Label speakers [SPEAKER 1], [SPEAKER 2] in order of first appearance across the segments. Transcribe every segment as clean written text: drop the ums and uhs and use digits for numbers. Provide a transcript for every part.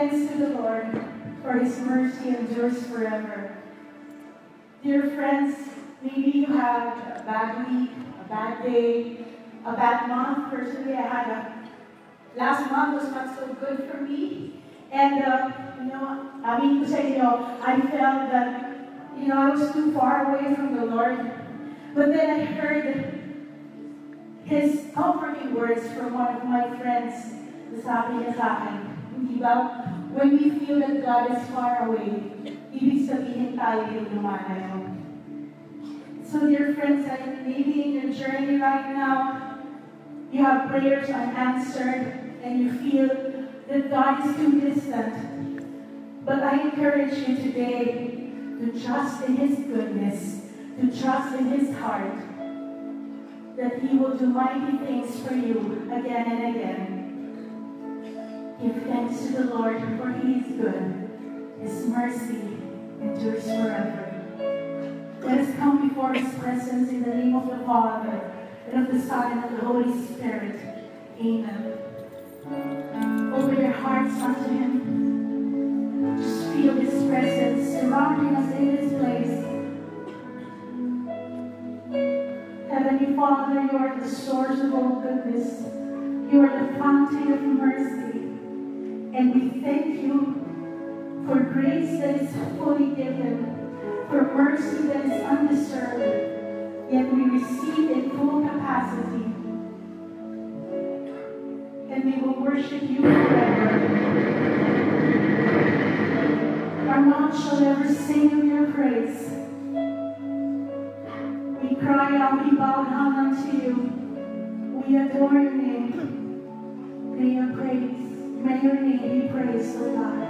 [SPEAKER 1] thanks to the Lord, for His mercy endures forever. Dear friends, maybe you had a bad week, a bad day, a bad month. Personally, last month was not so good for me. And, I felt that, I was too far away from the Lord. But then I heard His comforting words from one of my friends. Sabi niya sa akin, di ba? When we feel that God is far away, ibig sabihin tayo yung lumalayo. So dear friends, maybe in your journey right now, you have prayers unanswered and you feel that God is too distant. But I encourage you today to trust in His goodness, to trust in His heart, that He will do mighty things for you again and again. Give thanks to the Lord, for He is good. His mercy endures forever. Let us come before His presence in the name of the Father, and of the Son, and of the Holy Spirit. Amen. Open your hearts unto Him. Just feel His presence surrounding us in this place. Heavenly Father, you are the source of all goodness. You are the fountain of mercy. And we thank you for grace that is fully given, for mercy that is undeserved, yet we receive in full capacity. And we will worship you forever. Our mouth shall never sing of your praise. We cry out, we bow down unto you. We adore your name. May your name be praised, O God.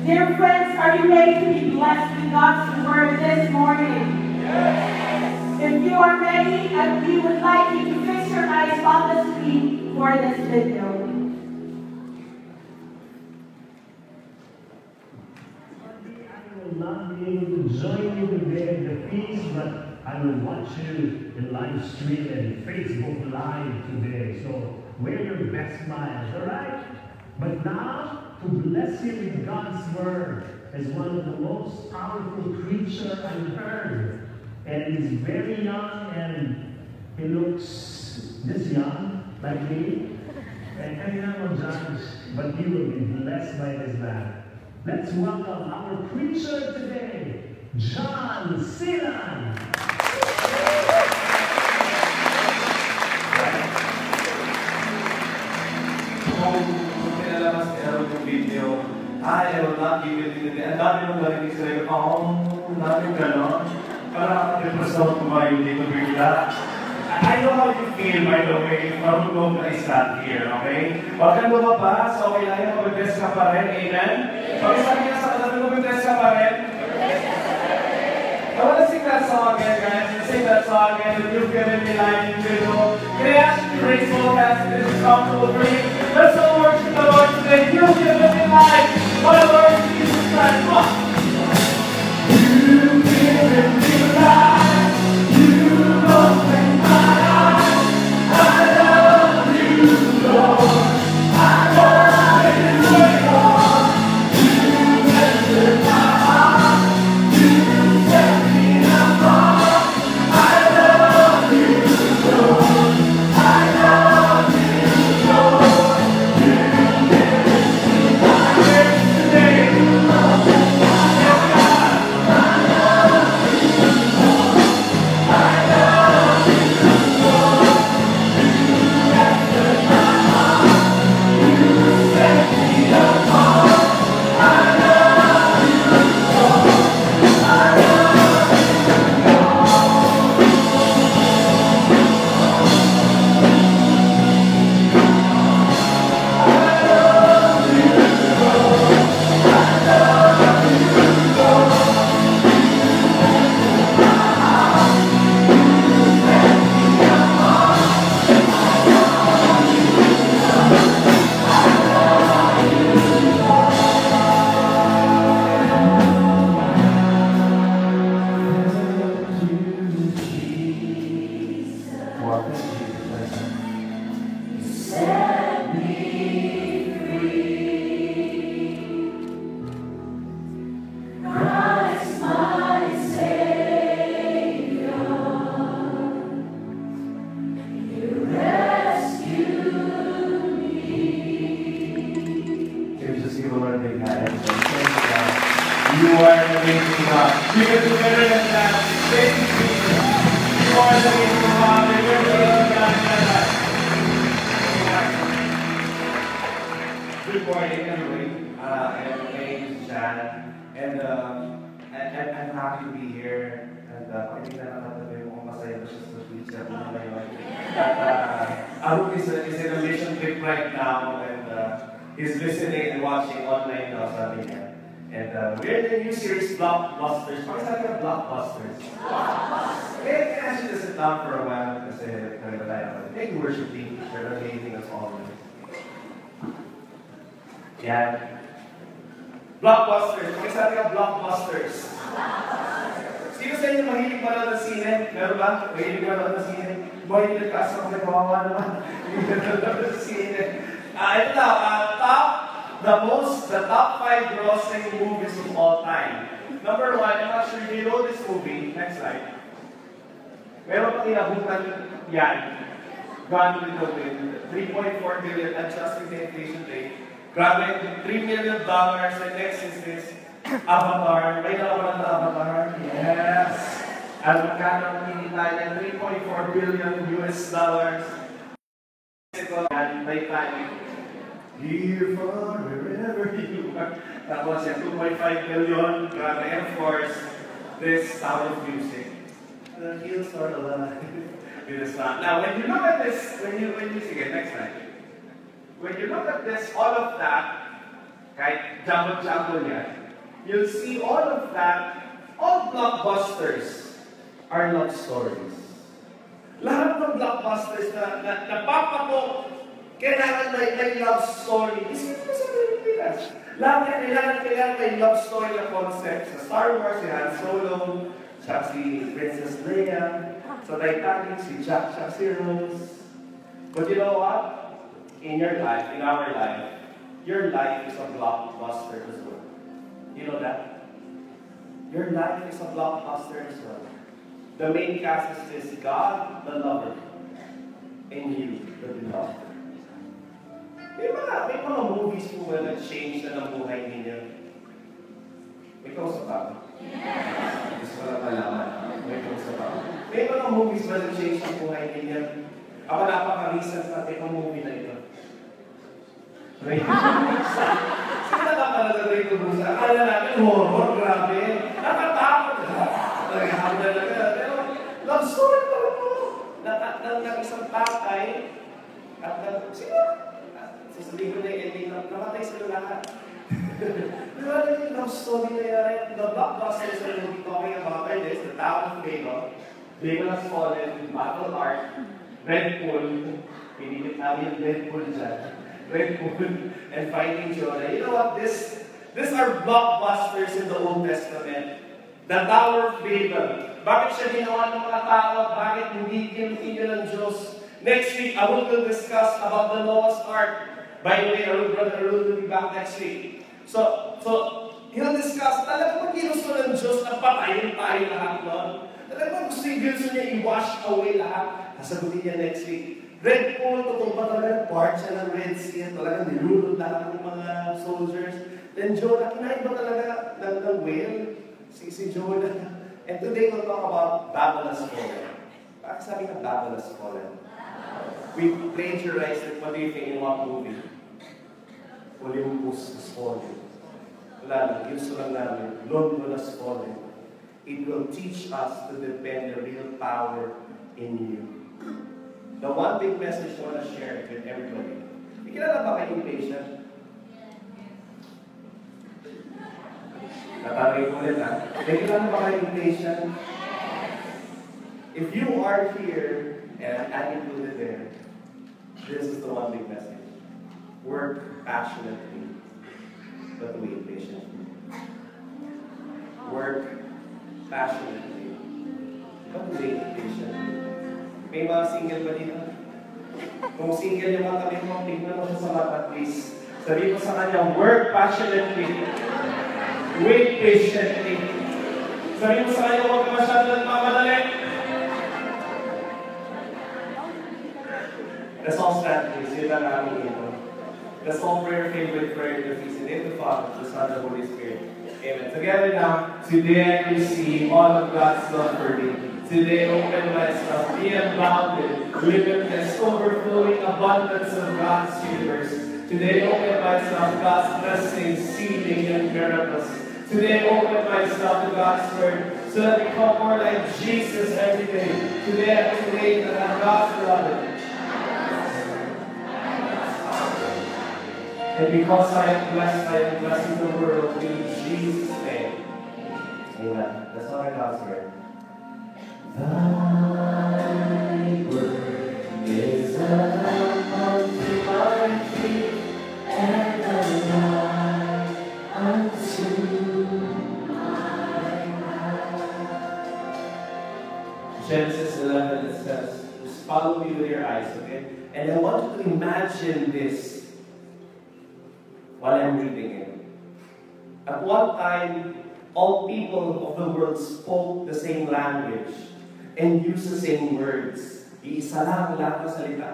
[SPEAKER 1] Dear friends, are you ready to be blessed with God's word this morning? Yes. If you are ready, we would like you to fix your eyes on the screen for this video.
[SPEAKER 2] I will not be able to join you today in the feast, but I will watch you in live stream and Facebook Live today. So wear your best smiles, all right? But now, to bless you with God's word is one of the most powerful creatures I've heard. And he's very young and he looks this young, like me. And kanina mo judge, but you will be blessed by this man. Let's welcome our preacher today, John Silan.
[SPEAKER 3] Kung pinalabas ni Aaron yung video, I will not give you the Ang dami nung narinig sa iyo, ang dami gano'n. Parang depressed ako kumayo dito bigla. I know how you feel, by the way, marunong na isa here, okay? Huwag kang lumabas, okay lang yung mag-dress ka pa rin, amen? Pag-isabi na sa katabi, mag-dress ka pa rin. I want to sing that song again, guys. Let's sing that song again. If you've given me life, you know. Can I ask you to raise both hands if this is comfortable for you? Let's all worship the Lord today. You've given me life. My Lord Jesus Christ. Come on. You've given me life. You've opened my eyes. I love you, Lord. I want you, Lord. You've entered my heart. You set me apart. I love you, Lord. I love you, Lord. You've given me life today. Yes, God. I love you, Lord. I love you, Lord. You entered my heart. You set me apart. I love you, Lord. I love you, Lord. Can we just give a Lord a big hand? Thank you, God. You are an amazing God. You can do better than that. Thank you, Jesus. You are an amazing Father. You're the amazing God in our life. Good morning, everybody. My name is Jan, and I'm happy to be here. And hindi na nakatabi mo masaya pa siya sa pizza mo ngayon. Arun is in a mission trip right now, and he's listening and watching online now, sabi niya. And we're in the new series, Blockbusters. Bakit sabi ka Blockbusters? Blockbusters! Can I ask you to sit down for a while? Kasi kanina tayo. Thank you, worship team. They're amazing as always. Yan. Blockbusters. Bakit sabi ka Blockbusters? Sino sa inyo mahilig manood ng sine? Meron ba? Mahilig manood ng sine? Mahilig ka sa mga kawawa naman. Mahilig manood ng sine. Ito na, the top 5 grossing movies of all time. Number 1, I'm not sure if you know this movie. Next slide. Meron pang inabutan yan. Gone with the Wind. 3.4 billion, adjusting the inflation rate. Grabe, $3 million. And next is this, Avatar. May nakapalan na Avatar? Yes. At magkano ang hinihintay niya? $3.4 billion US. And Titanic. Here for wherever you are. Tapos yan, 2.5 million. Grabe, and of course, this Sound of Music. The hills are alive. Now, when you look at this, when you see it, next slide. When you look at this, all of that, kahit jumble-jumble yan, you'll see all of that, all blockbusters are love stories. Lahat ng blockbusters na napapatok, kailangan may love story. Isipin mo sa Pilipinas. Lahat kailangan may love story na concept. Sa Star Wars, si Han Solo, siya si Princess Leia. Sa Titanic, si Jack, siya si Rose. But you know what? In your life, in our life, your life is a blockbuster as well. You know that? Your life is a blockbuster as well. The main cast is God, the lover, and you, the beloved. May mga movies po ba na change na ng buhay ninyo? May kausa pa? Yes! Gusto ko lang malaman. May kausa pa? May mga movies ba na change ng buhay ninyo? Ako napaka-recent na itong movie na ito. Ray to Brusa. Sino nakakala na Ray to Brusa? Akala natin horror, grabe. Nakatakot. Naghahamon na lang. Pero love story pa rin po. Ng isang tatay at sino? Sasabihin ko na yung ending na namatay sila lahat. Diba na yung love story na yan? The blockbusters that we'll be talking about are this, The Tower of Babel, Babel Has Fallen, Battle Ark, Red Bull, pinigit namin yung Red Bull dyan. Red Bull, and Finding Jonah. You know what? These are blockbusters in the Old Testament. The Tower of Babel. Bakit siya ginawa ng mga tao? Bakit hindi kinukinggan ng Diyos? Next week, I will discuss about the Noah's Ark. By the way, Brother Arul will be back next week. So he'll discuss, talagang kung ginusto ng Diyos na patayin tayo lahat nun. Talagang gusto niya i-wash away lahat. Sasagutin niya next week. Red Bull, totoo ba talaga? Part siya ng Red Sea. Talagang nilulod lahat ng mga soldiers. Then Jonah, kinain ba talaga ng whale? Si Jonah. And today we'll talk about Babel Has Fallen. Bakit sabi ng Babel Has Fallen? We plagiarized it. What do you think in what movie? Olympus Has Fallen. Wala lang. Gusto lang namin. London Has Fallen. It will teach us to depend the real power in you. The one big message I want to share with everybody. Kilala ba kayong patient? Natanggay ko ulit ha. Kilala ba kayong patient? If you are here, and I'm included there, this is the one big message. Work passionately, but wait patiently. Work passionately, but wait patiently. May mga single ba dito? Kung single yung mga tabi mo, tignan mo siya sa mata, please. Sabi mo sa kanya, work passionately, wait patiently. Sabi mo sa kanya, huwag ka masyado nagmamadali. Let's all stand, please. Yun lang namin ito. Let's all pray our favorite prayer in the feast. In the name of the Father, the Son, and the Holy Spirit. Amen. Together now, today I receive all of God's love for me. Today open myself, be abounded, limitless, overflowing abundance of God's universe. Today open myself, God's blessings, seeding and miracles. Today open myself to God's word, so that I become more like Jesus every day. Today I believe that I'm God's beloved. And because I am blessing the world in Jesus' name. Amen. That's all I got here. Thy word is a lamp unto my feet and a light unto my path. Genesis 11, it says, just follow me with your eyes, okay? And I want you to imagine this while I'm reading it. At one time, all people of the world spoke the same language and used the same words. Iisa lang lahat ng salita.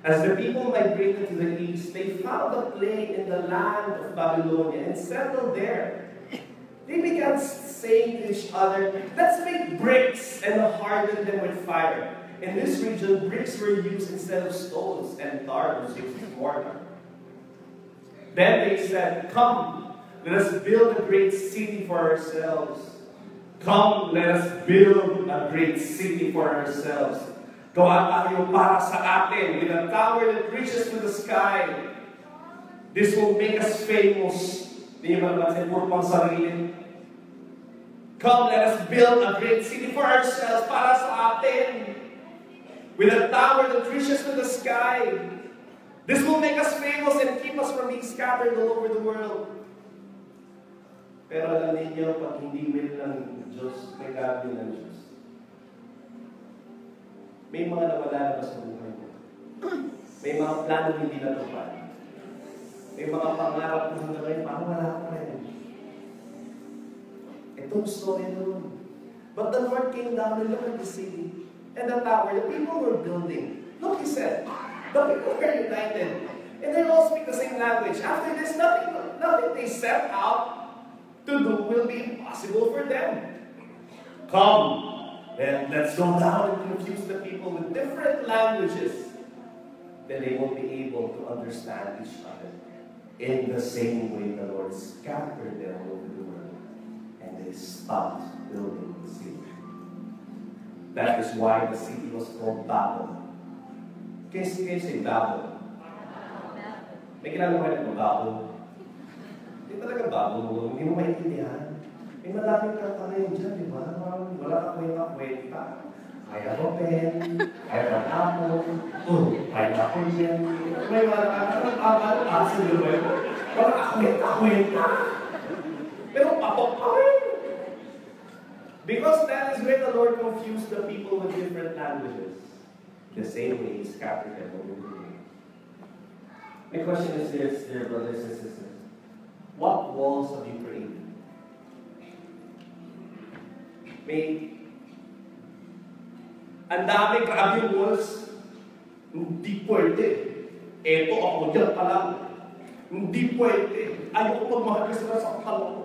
[SPEAKER 3] As the people migrated to the east, they found a plain in the land of Babylonia and settled there. They began saying to each other, let's make bricks and harden them with fire. In this region, bricks were used instead of stones, and tar was used as mortar. Then they said, come, let us build a great city for ourselves. Come, let us build a great city for ourselves. Gawa tayo para sa atin, with a tower that reaches to the sky. This will make us famous. Di ba naman sa puro pang sarili? Come, let us build a great city for ourselves, para sa atin. With a tower that reaches to the sky. This will make us famous and keep us from being scattered all over the world. Pero alam ninyo, pag hindi will ng Diyos, may gagawin ng Diyos. May mga nawala na sa buhay mo. May mga plano hindi natupad. May mga pangarap na hanggang ngayon, parang wala pa rin. Itong story nun. But the Lord came down and looked at the city and the tower. The people were building. Look, he said, the people were united. And they all speak the same language. After this, nothing they set out to do will be impossible for them. Come, let's go down and confuse the people with different languages. Then they won't be able to understand each other. In the same way, the Lord scattered them over the world, and they stopped building the city. That is why the city was called Babel. Can you say Babel? May kilala mo rin Babel? Hindi talaga Babel, hindi mo maintindihan. May madaming kanta ngayon dyan, di ba? Wala ka kwenta. I have a pen, I have an apple, pineapple yan. May mga nakakasal ba yun? Wala ka kwenta. Pero papok pa rin. Because that is where the Lord confused the people with different languages. The same way He scattered them over the world. My question is this, dear brothers and sisters. What walls have you created? Ang dami, grabe yung walls. Hindi pwede. Eto ako dyan pa lang. Hindi pwede. Ayoko magmahal kasi sa katawan ko.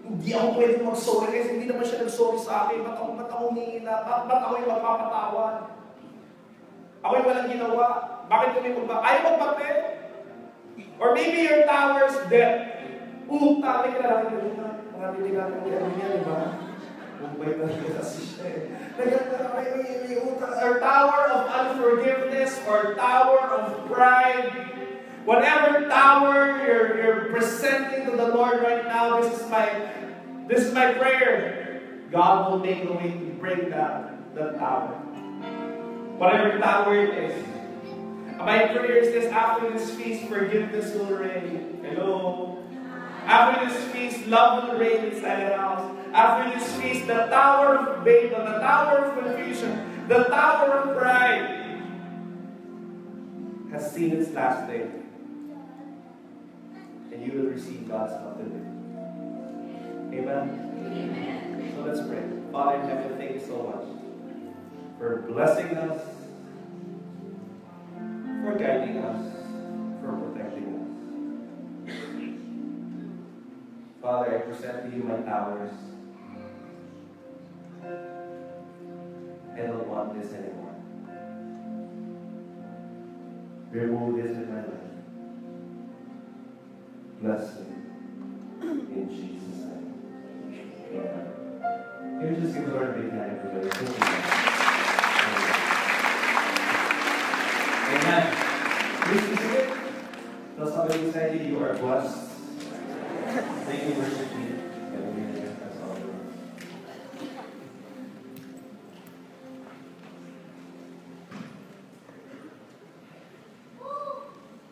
[SPEAKER 3] Hindi ako pwede mag-sorry kasi hindi naman siya nag-sorry sa akin. Ba't ako humihina? Ba't ako yung magpapatawan? Ako yung walang ginawa. Bakit kami ayaw magpapel? Or maybe your tower's dead. Utang, may kailangan yung utang. Mga binigyan ng gano'n niya, di ba? May kasi siya eh. May utang. Or tower of unforgiveness, or tower of pride. Whatever tower you're presenting to the Lord right now, this is my prayer. God will make a way to break down the tower. Whatever tower it is. My prayer is this: after this feast, forgiveness will reign. Hello? After this feast, love will reign inside the house. After this feast, the tower of Babel, the tower of confusion, the tower of pride has seen its last day. And you will receive God's love today. Amen? Amen. So let's pray. Father in heaven, thank you so much for blessing us, for guiding us, for protecting us. Father, I present to you my towers. I don't want this anymore. Remove this in my life. Bless me. In Jesus' name. Amen. Can you just give the Lord a big hand, everybody? Thank you. Amen. Please be seated. Tell somebody beside you, you are blessed. Thank you, worship team. That's all.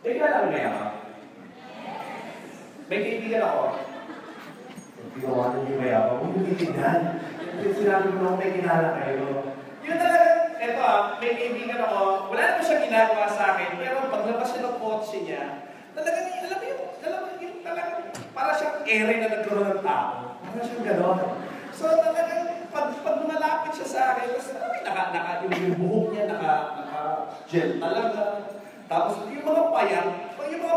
[SPEAKER 3] Teka lang ngayon. May kaibigan ako. Pinawanan niyo may ako. Huwag yung kaibigan. Sinabi ko na may kinala kayo. Yun talaga, eto may kaibigan ako. Wala naman siya ginagawa sa akin. Pero paglabas siya ng kotse niya, talagang, alam mo yun, talagang, para siyang ere na nagkaroon ng tao. Para siyang gano'n. So talagang, pag malapit siya sa akin, yung buhok niya, naka-gel talaga. Tapos yung mga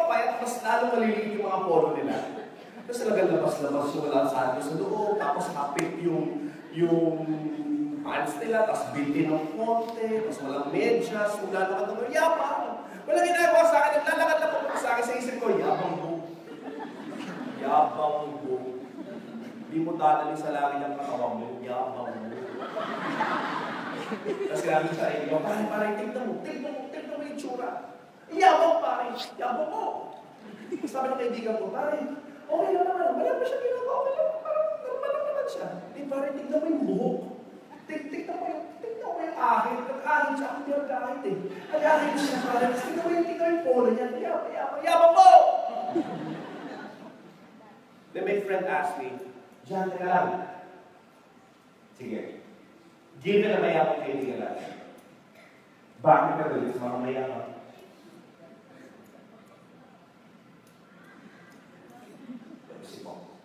[SPEAKER 3] payat, mas lalo maliliit yung mga polo nila. Tapos talagang labas-labas yung wala sa loob, tapos hapit yung pants nila, tapos bitin ng konti, tapos walang medyas, kung lalakad ako, yabang. Walang ginagawa sa akin, naglalakad na po sa akin sa isip ko, yabang mo. Yabang mo. Hindi mo dadalhin sa langit ang katawan mo, yabang mo. Tapos sinabi sa iyo, parang tignan mo yung tsura. Yabang pare, yabang mo.
[SPEAKER 4] Sabi ng kaibigan ko, pare, okay lang naman. Wala pa siya ginagawa. Okay lang. Parang normal lang naman siya. Pare, tignan mo yung buhok. Tignan mo yung ahit. Nag-ahit siya. Ako hindi nag-ahit eh. Nag-ahit siya, pare. Tignan mo yung polo niya. Yabang mo! Then my friend asked me, John, teka lang. Sige. Given na mayabang kaibigan natin. Bakit ka galit sa mga mayabang? Isip ako.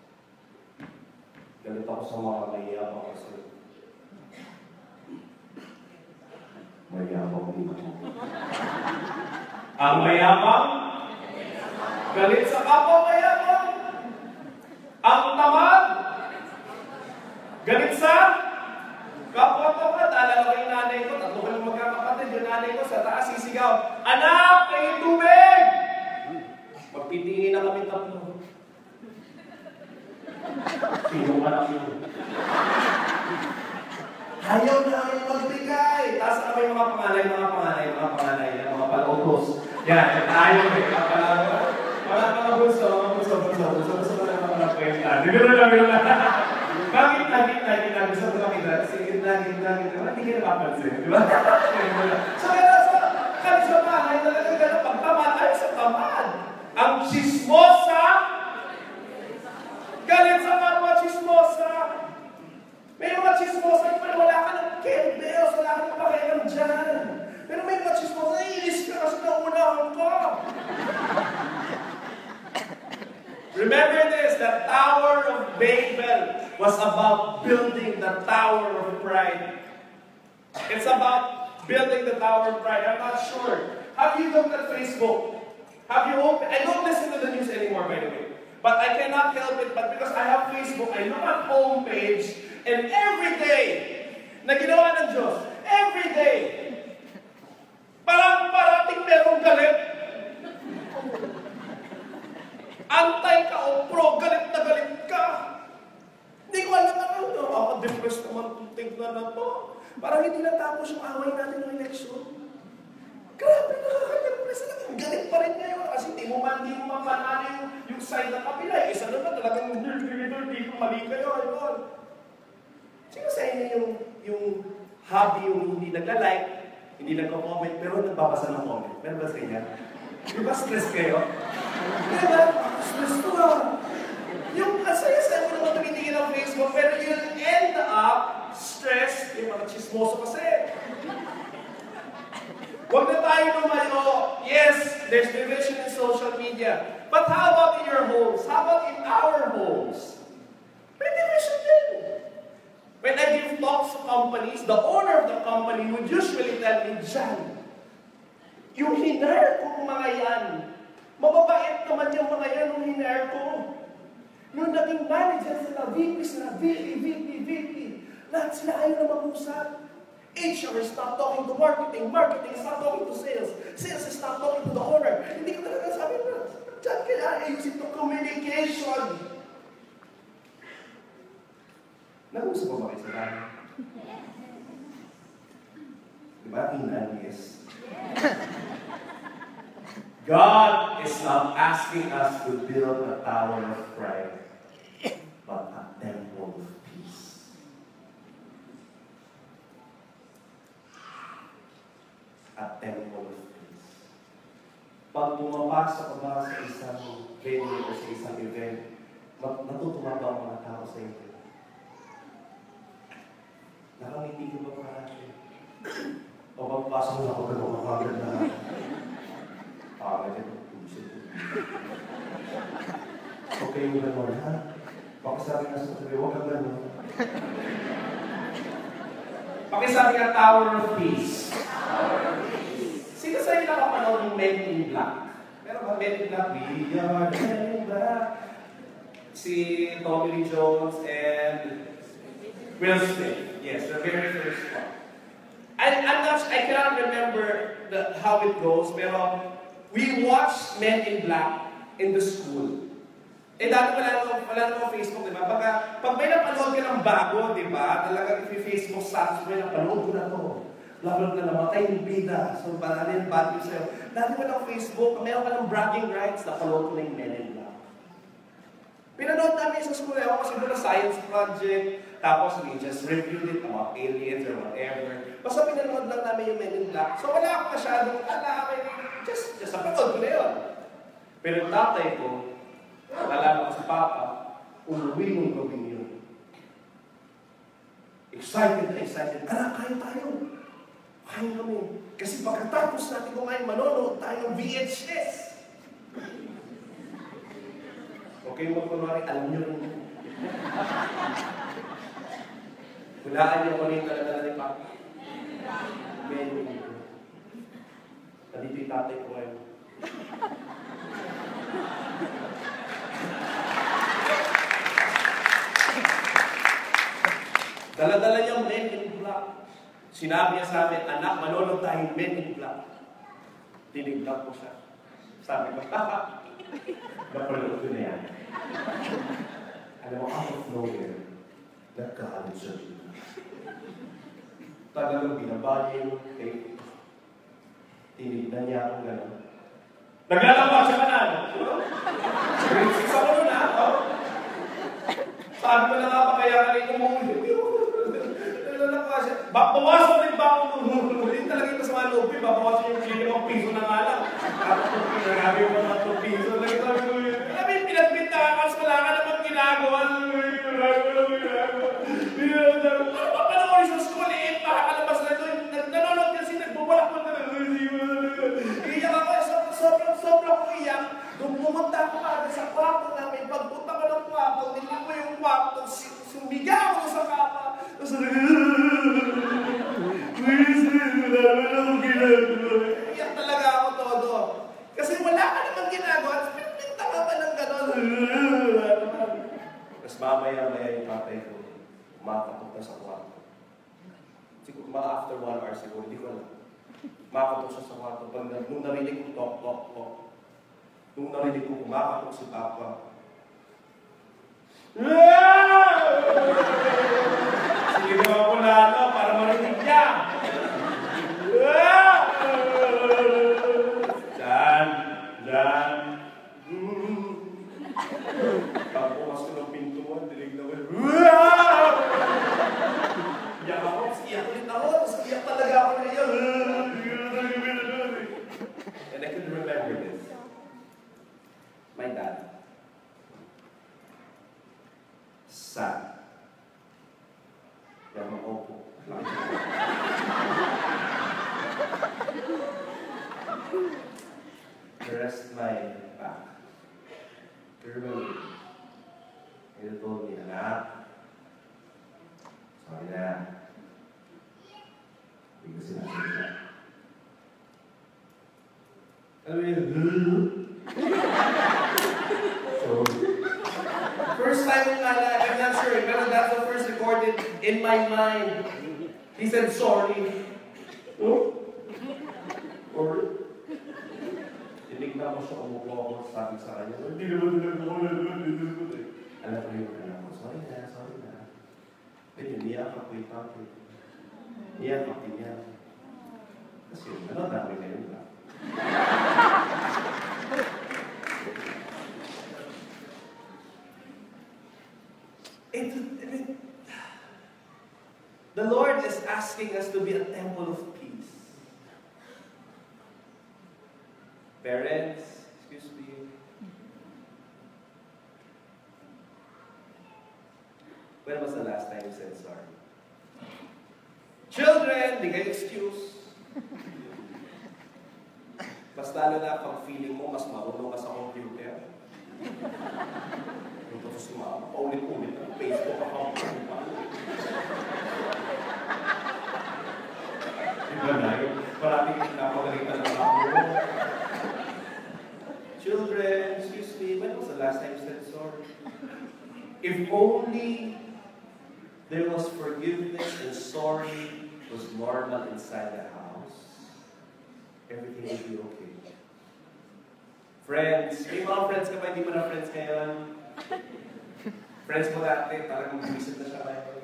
[SPEAKER 4] Galit ako sa mga mayabang kasi mayabang dito. Ang mayabang? Galit sa kapwa mayabang? Ang tamad? Galit sa kapwa-tamad? Alala ko yung nanay ko, 3 kami magkakapatid, yung nanay ko sa taas sisigaw, "Anak, may tubig!" Magpitingin na kami 3. Sinong anak yun? Ayaw namin magbigay. Tapos kami mga panganay, mga palautos. Yan, ayaw eh. Wala pa na bunso na mga kwenta. Hindi ko na lang. Bakit gusto ko makita? Sige, lagi. Hindi ka nakapansin. Di ba? So, kami sa bahay, talaga gano'n pagtamad ay sa tamad. Ang chismosa, galit sa kapwa chismosa. May mga chismosa, pero wala ka ng kettlebells, wala ka ng pakialam dyan. Pero may mga chismosa, naiinis ka kasi naunahan ka. Remember this, the Tower of Babel was about building the Tower of Pride. It's about building the Tower of Pride. I'm not sure. Have you looked at Facebook? Have you opened? I don't listen to the news anymore, by the way. But I cannot help it, but because I have Facebook, I look at homepage, and every day, na ginawa ng Diyos, every day, parating merong galit. Antay ka o pro, galit na galit ka. Hindi ko alam ano. Ako, depressed naman kung tignan na to. Parang hindi natapos yung away natin ng eleksyon. Grabe, nakaka-depress na. Galit pa rin ngayon. Kasi hindi mo manalo yung side ng kapila. Isa naman talagang hindi ko mali kayo. Sino sa inyo yung hobby yung hindi nagla-like, hindi nagko-comment, pero nagbabasa ng comment? Meron ba sa inyo? Di ba stress kayo? Diba? Stress to yung kasaya-saya mo naman tumitingin ng Facebook, pero you'll end up stressed. Yung mga chismoso kasi. Huwag na tayo lumayo. Yes, there's division in social media. But how about in your homes? How about in our homes? May division din. When I give talks to companies, the owner of the company would usually tell me, John, yung hinire ko mga yan, mababait naman yung mga yan yung hinire ko. Yung naging manager sila, VPs na, VP, lahat sila ayaw na mag-usap. HR is not talking to marketing is not talking to sales is not talking to the owner. Hindi ko talaga sabi na, John, kailangan ayusin itong communication. Nag-usap mo ba kayo sa tayo? Diba? Yes. God is not asking us to build a tower of pride, but a temple of peace. A temple of peace. Pag pumapasok ka ba sa isang venue o sa isang event, natutuwa ba ang mga tao sa inyo? Nakangiti ko ba parati? O pagpasok na ako ganun makagad na ganyan ang puso. Okay yung gano'n, ha? Pakisabi nga sa sabi, huwag kang gano'n. Pakisabi nga Tower of Peace. Sino sa inyo nakapanood yung Men in Black? Pero ba Men in Black? We are Men in Black. Si Tommy Lee Jones and Will Smith. Yes, the very first one. I cannot remember how it goes, pero we watched Men in Black in the school. Eh, dati wala naman Facebook, di ba? Baka, pag may napanood ka ng bago, di ba? Talagang i-Facebook status mo, napanood ko na to. Lalo na namatay yung bida. So, parang yung bad news sa'yo. Dati mo ng Facebook, mayroon ka ng bragging rights, napanood ko na yung Men in Black. Pinanood namin sa school, ako kasi doon na science project, tapos we just reviewed it about aliens or whatever. Basta pinanood lang namin yung Men in Black. So wala ako masyadong alam, just napanood ko na yun. Pero yung tatay ko, nalala ko sa papa, umuwi ng gawin yun. Excited na excited. Anak, kain tayo. Kain kami. Kasi pagkatapos natin kumain, manonood tayo ng VHS. Okay, magkunwari, alam nyo rin. Hulaan niyo kung yung talaga ni Papa. Menu. Nandito yung tatay ko ngayon. Dala-dala niyang Men in Black. Sinabi niya sa amin, anak, manonood tayong Men in Black. Tinignan ko siya. Sabi ko, napanood ko na yan. Alam mo, out of nowhere, nagkakalit siya dito. Talagang binabali yung tape. Tinignan niya akong gano'n. Naglalaba siya ka na, no? Grade 6 ako nun, ha? Sabi ko na nga pa kaya ka rin umuwi. Naglalaba siya. Bawasan din ba ako nung hindi talaga yung masama loob. Bawasan yung ₱5 na nga lang. Tapos kung pinagabi mo na ₱2, lagi sabi ko yun. Alam yung pinagpintakas, wala ka naman ginagawa. Ano ba panoorin sa school eh? Makakalabas na ito. Nanonood kasi nagbubulak mo na. Iiyak ako. Sobrang ko iyak. Nung pumunta ako agad sa kwarto namin, pagpunta ko ng kwarto, nila ko yung kwarto, sumigaw ako sa kama. Tapos iyak talaga ako todo. Kasi wala ka naman ginagawa. Pinagpintakan ka ng gano'n. Tapos mamaya-maya yung tatay ko, makatok na sa kwarto. Siguro, mga after 1 hour siguro, hindi ko alam. Makatok siya sa kwarto. Nung narinig ko, tok. Nung narinig ko, kumakatok si Papa. Sige naman ko lalo para marinig niya. Diyan. Pagpumas ko ng pintuan, dinig na ko. Iyak ako, iyak ulit ako. Iyak talaga ako na iyak. And I could remember this. My dad. Sad. Yan ako po. Rest my back. Remember, he told me, anak, sorry na. Hindi ko sinasabi na. Alam mo yun, so, first time in my life, I'm not sure, pero that's the first recorded in my mind. He said, sorry. Oh? Sorry? Tinignan ko siya, umupo ako, sabi sa kanya, hindi naman ako. Alam ko yung anak ko, sorry na. Then niyak ako yung tatay. Niyak ako niya. Kasi ano, dami na yun ba? The Lord is asking us to be a temple of peace. Parents, excuse me. When was the last time you said sorry? Children, di kayo excuse. Mas lalo na pag feeling mo, mas marunong ka sa computer. Yung tapos si mama, paulit-ulit ang Facebook account. Diba na yun? Parating napagalitan ng ako. Children, excuse me, when was the last time you said sorry? If only there was forgiveness and sorry was normal inside the house, everything would be okay. Friends, may mga friends ka ba? Hindi mo na friends ngayon? Friends mo dati, parang mag-visit na siya ngayon.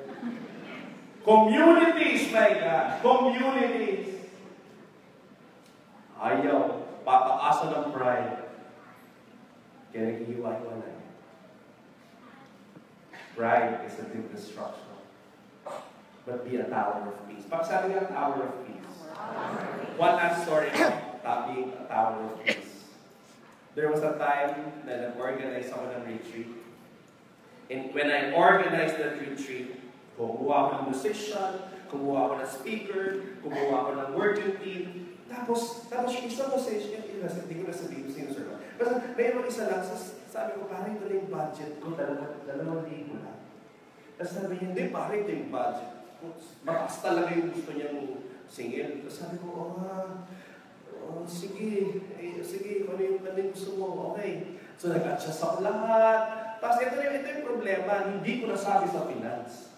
[SPEAKER 4] Communities, my God. Communities. Ayaw. Pataasa ng pride. Kaya naghihiwa-hiwalay. Pride is a big destruction. But be a tower of peace. Pagsabi nga, tower of peace. One last story about being a tower of peace. There was a time na nag-organize ako ng retreat. And when I organized that retreat, kumuha ako ng musician, kumuha ako ng speaker, kumuha ako ng working team. Tapos yung isang musician, hindi ko na sabihin sino sir. Basta mayroon isa lang, sabi ko, pare, ito na yung budget ko, 2,000 lang. Tapos sabi niya, hindi, pare, ito yung budget ko. Mataas talaga yung gusto niyang singil. Tapos sabi ko, sige, ano yung gusto mo, okay. So nag-adjust ako lahat. Tapos ito yung problema, hindi ko nasabi sa finance.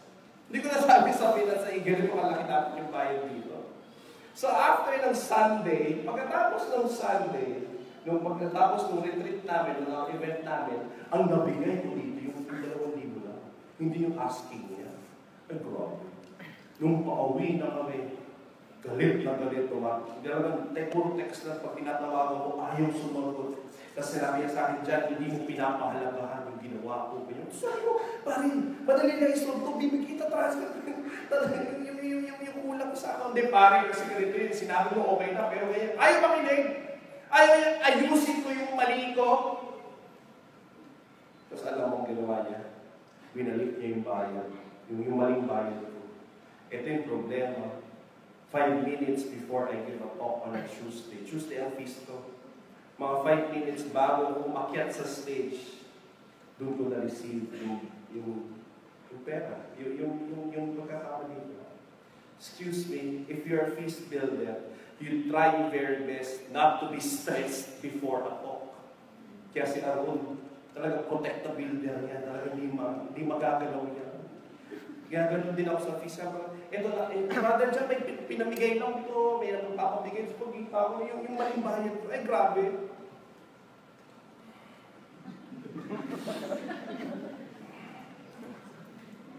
[SPEAKER 4] Hindi ko nasabi sa finance na ganito kalaki dapat yung bayad dito. So after ng Sunday, pagkatapos ng Sunday, nung pagkatapos ng retreat namin, ng event namin, ang nabigay ko dito yung 2,000 lang. Hindi yung asking niya. Ay, grabe. Nung pauwi na kami, galit na galit. Hindi naman, puro text lang pag tinatawagan ko, ayaw sumagot. Tapos sinabi niya sa akin dyan, hindi mo pinapahalagahan yung ginawa ko. Sabi ko, parin, madali na isolve to, bibigita transfer. yung kulang sa akin. Hindi, parin, kasi ganito yun, sinabi mo okay na, pero ngayon, ayaw makinig. Ayaw niya, ayusin ko yung mali ko. Tapos alam mo ang ginawa niya, binalik niya yung bayan, yung maling bayan ko. Ito yung problema. 5 minutes before I give a talk on a Tuesday. Tuesday ang feast ko. Mga 5 minutes bago ako umakyat sa stage, doon ko na-receive yung pera, yung pagkakamali ko. Excuse me, if you're a feast builder, you try your very best not to be stressed before a talk. Kaya si Aaron, talaga protect the builder niya, talaga hindi magagalaw niya. Kaya ganun din ako sa feast. Ito na, brother dyan, may pinamigay lang ito, may napapabigay sa pagkita ko, yung maling bayad ko. Ay, grabe.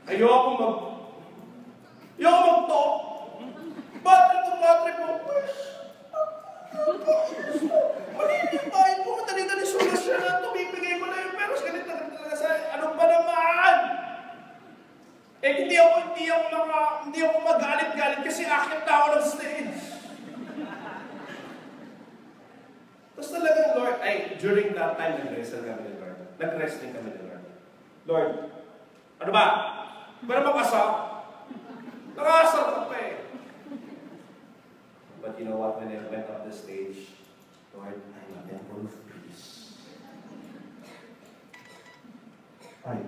[SPEAKER 4] Ayoko mag-talk. Battery mo. Maliit yung bayad ko, dali-dali solusyon na ito, bibigay ko na yung peros, ganit na talaga sa, ano ba naman? Hindi ako magalit-galit kasi akit na ako ng stage. Tapos talagang Lord, during that time, nag-wrestle kami ni Lord. Nag-wrestling kami ni Lord. Lord, ano ba? Para makasal? Nakasal ka pa eh. But you know what, when I went up the stage, Lord, I'm a temple of peace. I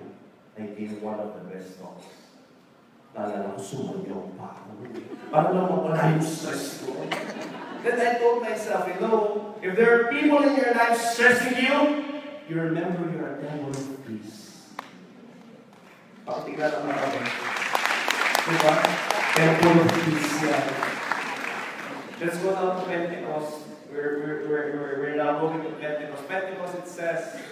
[SPEAKER 4] gave one of the best talks. Naalala ko, sumayaw pa ako. Para lang mawala yung stress ko. Then I told myself, if there are people in your life stressing you, you remember you're a temple of peace. Pakitignan ang mga kami. Diba? Temple of peace yan. Let's go now to Pentecost. We're now going to Pentecost. Pentecost, it says,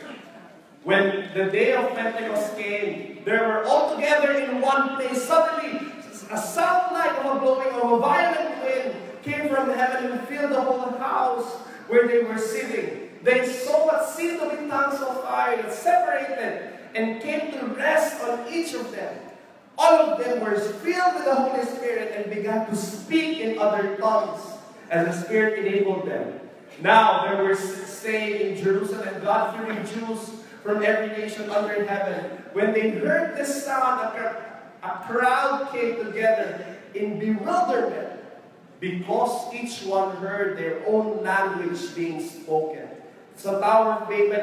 [SPEAKER 4] when the day of Pentecost came, they were all together in one place. Suddenly, a sound like of a blowing of a violent wind came from heaven and filled the whole house where they were sitting. They saw what seemed to be tongues of fire that separated and came to rest on each of them. All of them were filled with the Holy Spirit and began to speak in other tongues as the Spirit enabled them. Now there were staying in Jerusalem God-fearing Jews from every nation under heaven. When they heard this sound, a crowd came together in bewilderment because each one heard their own language being spoken. Sa Tower of Babel,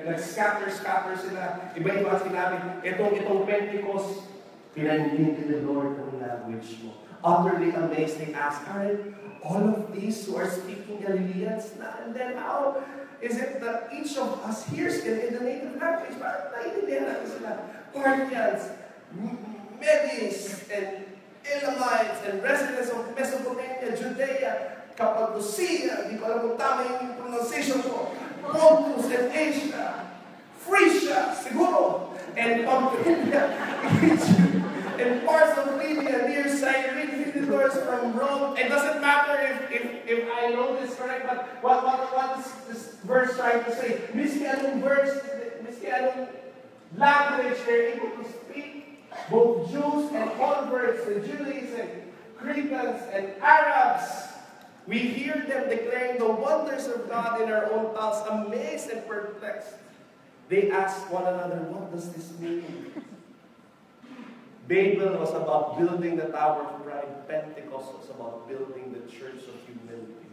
[SPEAKER 4] nag-scatter sila. Iba-iba sinabi, itong Pentecost, pinanggit the Lord ng language mo. Utterly amazed, they asked, aren't all of these who are speaking Galileans? And then how is it that each of us hears it in the native language? Parang naiintindihan natin sila. Parthians, Medes, and Elamites, and residents of Mesopotamia, Judea, Cappadocia, di ko alam kung tama yung pronunciation ko, Pontus and Asia, Phrygia, siguro, and Pamphylia, Egypt, and parts of Libya near Cyrene, visitors from Rome. It doesn't matter if I know this correct, but what is this verse trying to say? Miski anong language they're able to speak, both Jews and converts, and Judaism, and Cretans and Arabs. We hear them declaring the wonders of God in our own tongues, amazed and perplexed. They ask one another, what does this mean? Babel was about building the Tower of Pride. Pentecost was about building the Church of Humility.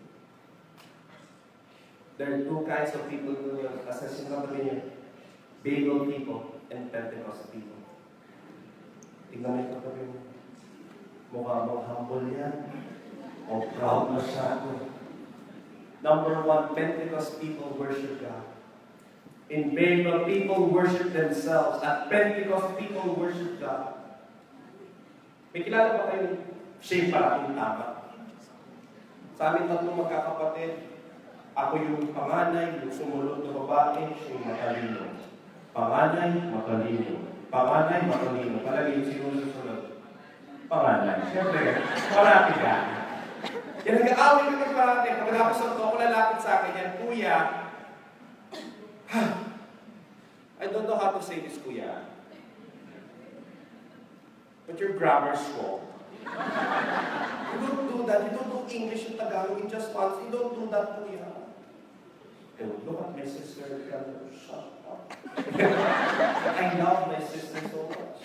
[SPEAKER 4] There are two kinds of people who are assessing company: Babel people and Pentecost people. Tingnan mo ito kami. Mukha bang humble yan? O proud masyado? Number one, Pentecost people worship God. In Babel, people worship themselves. At Pentecost, people worship God. May kilala ba kayong shape parating tama? Sa amin tatlong magkakapatid, ako yung panganay, yung sumunod na babae, siya yung matalino. Panganay, matalino. Panganay, matalino. Palagi yung sinusunod. Panganay. Siyempre, parati ka. Yan, nag-aaway kami parati. Pag nakapasok ko, ako lalapit sa akin yan, Kuya, I don't know how to say this, Kuya. But your grammar's wrong. You don't do that. You don't do English and Tagalog in just once. You don't do that, Kuya. And look at my sister. Shut up. I love my sister so much.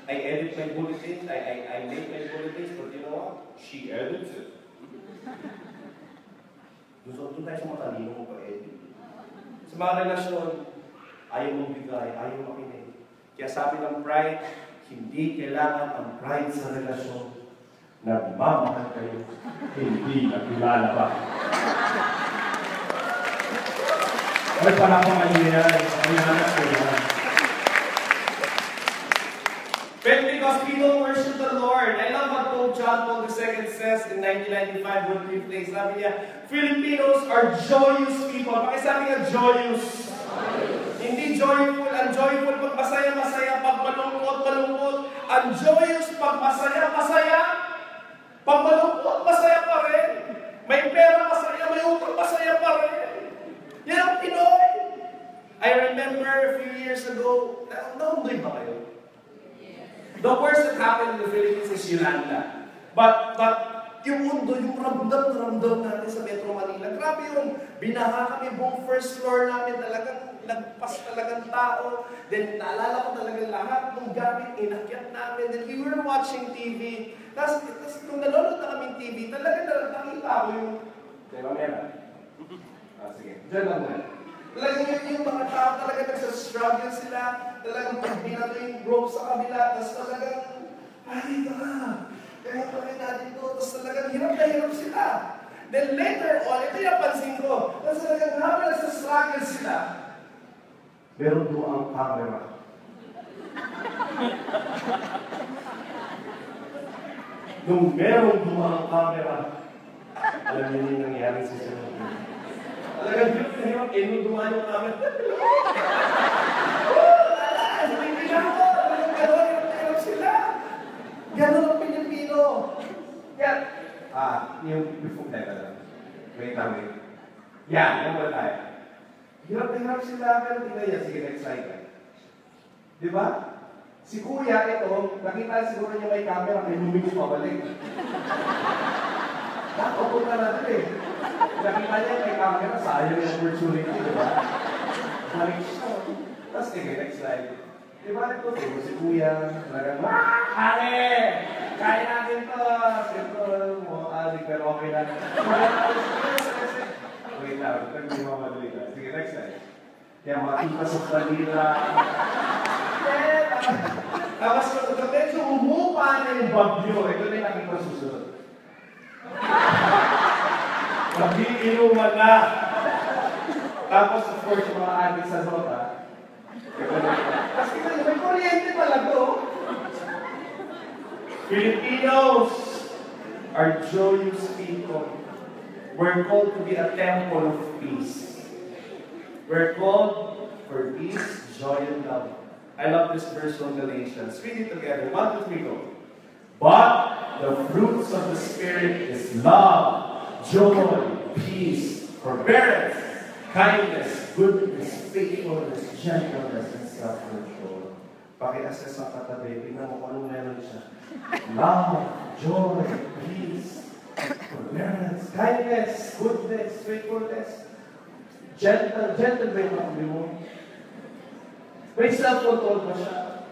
[SPEAKER 4] I edit my bulletins. I make my bulletins. But you know what? She edits it. Doon tayo sa matalino mo pa-edit. Sa mga relasyon, ayaw mong bigay, ayaw makinig. Kaya sabi ng pride, hindi kailangan ang pride sa relasyon. Nagmamahal kayo, hindi nagkilala pa. Ay, para akong malinay. Pentecost people worship the Lord. I love what Pope John Paul II says in 1995 when we played. Sabi niya, Filipinos are joyous people. Bakit sabi niya joyous? Hindi joyful. Ang joyful pag masaya-masaya, pag malungkot-malungkot. Ang joyous pag masaya-masaya. Pag malungkot, masaya pa rin. May pera, masaya. May utang, masaya pa rin. Yan ang Pinoy. I remember a few years ago, naundoy ba kayo? The worst that happened in the Philippines is Yolanda. But yung mundo, yung ramdam natin sa Metro Manila, grabe yun. Binaha kami buong first floor namin, talagang nagpas talagang tao. Then naalala ko talagang lahat ng gamit, inakyat namin. Then we were watching TV. Tapos nung nanonood na kami TV, talagang nakita ko yung... Diba, Mera? Sige, dyan lang muna. Talagang yung mga tao talaga nagsastruggle sila, talagang pagpinato yung rope sa kabila, tapos talagang, ay, kaya pa rin natin ito, tapos talagang hirap na hirap sila. Then later on, ito yung pansin ko, tapos talagang habang nagsastruggle sila, meron doon ang camera. Nung meron doon ang camera, alam niyo yung nangyari sa sila. Talagang hirap, dumaan yung namin. Hindi na ako. Talagang gano'n, hirap sila. Gano'n ang Pilipino. Yan. Yung before tayo lang. Wait. Yan, yung wala tayo. Hirap na hirap sila. Pero tingnan yan. Sige, next slide. Diba? Si Kuya, ito, nakita siguro niya may camera, may lumiko pabalik. Nakapot na natin eh. Nakita niya may camera, sayang yung opportunity, diba? Balik siya. Tapos, sige, next slide. Diba ito? Diba si Kuya, talagang, Hane! Kaya natin to! Ito, pero okay na. Wait lang, ito hindi mamadali ka. Sige, next slide. Kaya makita sa kanila. Tapos, medyo umupa na yung bagyo. Ito na yung nakita susunod. Mag-iinuman na. Tapos, of course, yung mga adik sa nota. Kasi may kuryente pala to. Filipinos are joyous people. We're called to be a temple of peace. We're called for peace, joy, and love. I love this verse from Galatians. Read it together. 1, 2, 3, go. But the fruits of the Spirit is love, joy, peace, forbearance, kindness, goodness, faithfulness, gentleness, and self-control. Paki-assess ang katabi. Tingnan mo kung anong meron siya. Love, joy, peace, forbearance, kindness, goodness, faithfulness, gentle ba yung mga mo? May self-control ba siya?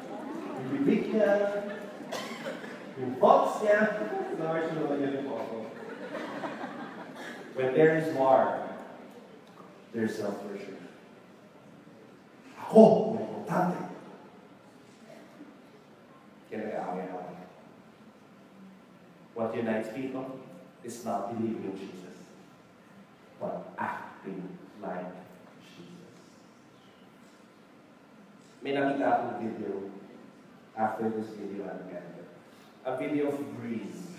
[SPEAKER 4] Yung bibig niya, yung thoughts niya. Lord, naman yun po ako. When there is war, there is self-worship. Ako, may importante. Kinag-aaway-aaway. What unites people is not believing in Jesus, but acting like Jesus. May nakita akong video after this video again. A video of Breeze.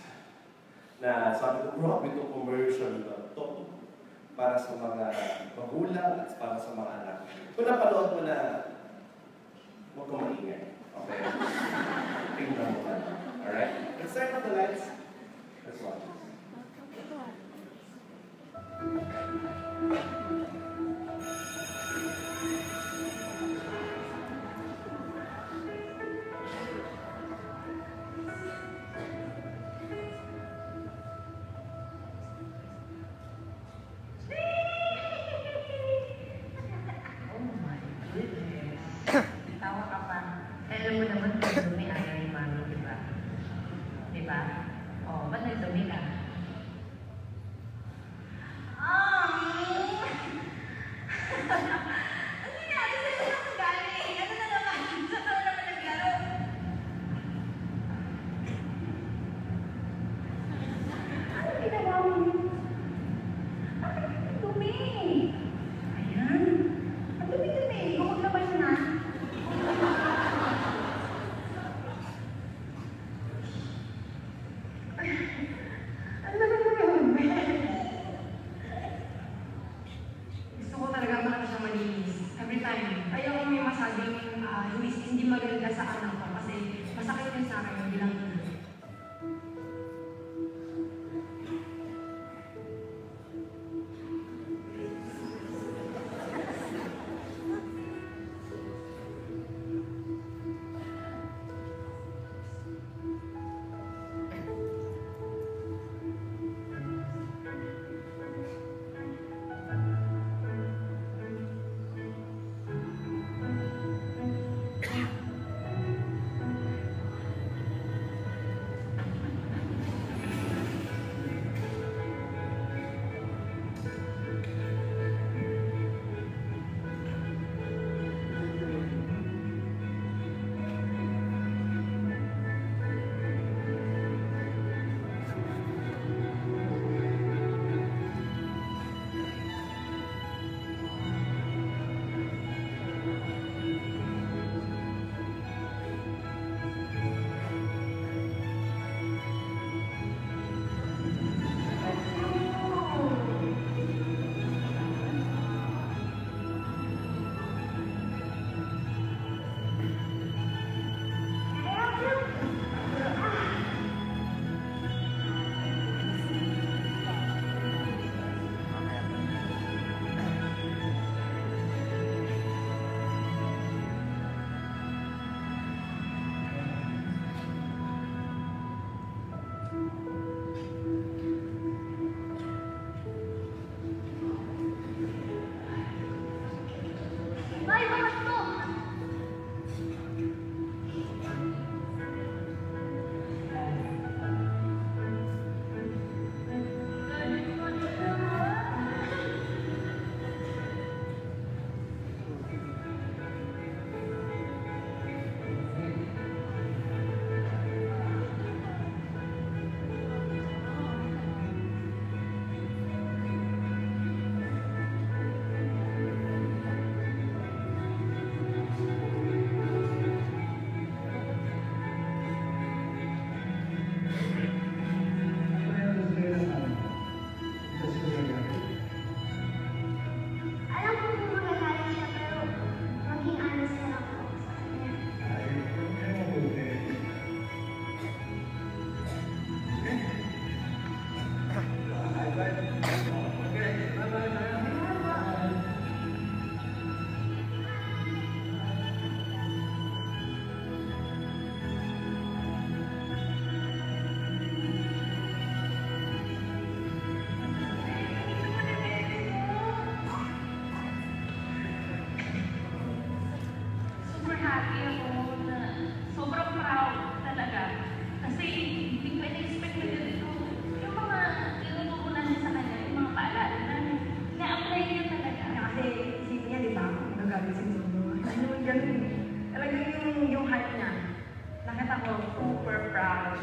[SPEAKER 4] Na sabi ko, bro, ito commercial na to para sa mga magulang at para sa mga anak. Kung napanood mo na, huwag kang maingay. Okay? Tingnan mo na. Alright? Let's turn off the lights. Let's watch this.
[SPEAKER 5] Tawa ka pa. Alam mo naman kung dumi ayaw ni Mami, di ba? Di ba? O, ba't nagdumi ka? Ano nangyari sa'yo sa galing? Ano na naman? Sa taon naman naglaro? Ano ginawa mo? Bakit dumi? Ayan. Ang dumi-dumi. Huwag naman na. Gusto ko talaga para siya malinis. Every time. Ayaw ko may masyadong hindi maganda sa anak ko kasi masakit yun sa akin bilang ina. happy ako na sobrang proud talaga. Kasi hindi ko in-expect na ganito. Yung mga tinuturo namin sa kanya, yung mga paalala namin, na-apply niya talaga.
[SPEAKER 6] Kasi isipin niya, di ba? Magagamit si Mundo. Ano yung ganun? Talagang yung heart niya. Nakita ko, super proud.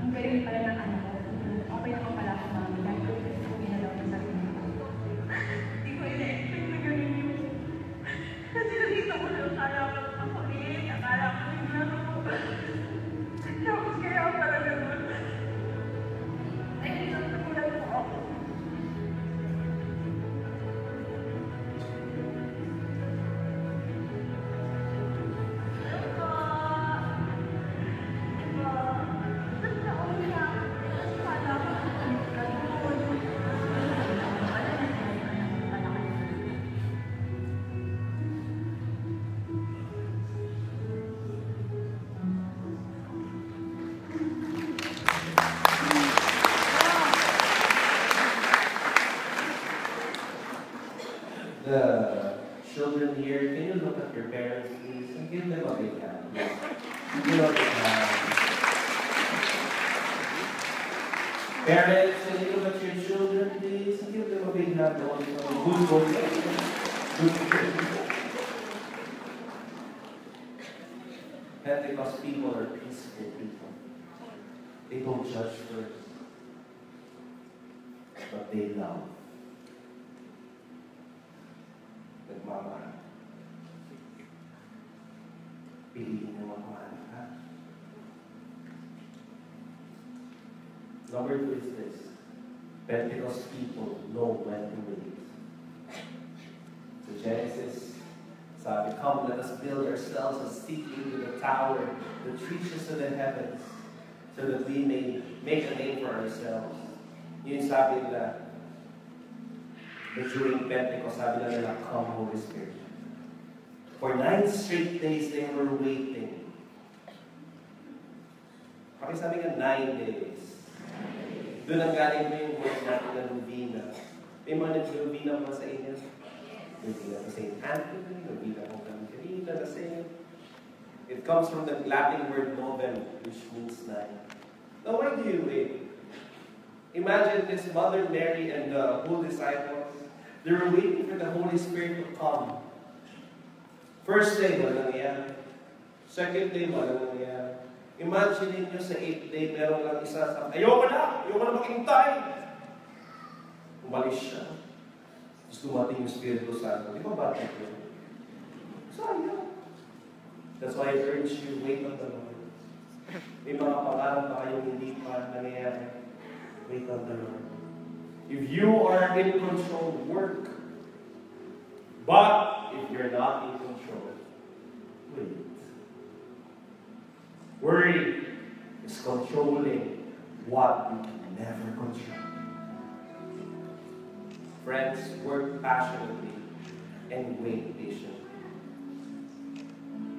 [SPEAKER 6] Ang galing pala ng anak ko. Okay ako pala ako mami. Dahil ko ginalaw na sarili ko. Hindi ko ina-expect na ganun yung... Kasi nakita ko na akala ko ako rin. Akala ko rin na ako. Tapos kaya pala ganun. Ay, nagulat po ako.
[SPEAKER 4] The children here, can you look at your parents, please, and give them a big hand? Give them a big hand. Parents, can you look at your children, please, and give them a big hand? Good boy. Pentecost people are peaceful people. They don't judge first, but they love. Nagmamahal. Piliin mo magmahal, ha? Number 2 is this. Pentecost people know when to wait. So Genesis, sabi, come, let us build ourselves a city with a tower that reaches to the heavens, so that we may make a name for ourselves. Yun sabi nila, but during Pentecost, sabi na nila, come, Holy Spirit. For 9 straight days, they were waiting. Pakisabi nga, 9 days. Doon ang galing mo yung word natin na Novena. May mga nag-Novena ba sa inyo? Novena na St. Anthony, Novena kong kanina na Saint. It comes from the Latin word novem, which means 9. Now, why do you wait? Imagine this Mother Mary and the whole disciples. They were waiting for the Holy Spirit to come. First day, walang nangyayari. Second day, walang nangyayari. Imagine nyo sa 8th day, meron lang isa sa, ayoko na maghintay. Umalis siya. Tapos dumating yung Espiritu Santo. Di ba bakit yun? Sayang. That's why I urge you, wait on the Lord. May mga pangarap pa kayong hindi pa nangyayari. Wait on the Lord. If you are in control, work. But if you're not in control, wait. Worry is controlling what you can never control. Friends, work passionately and wait patiently.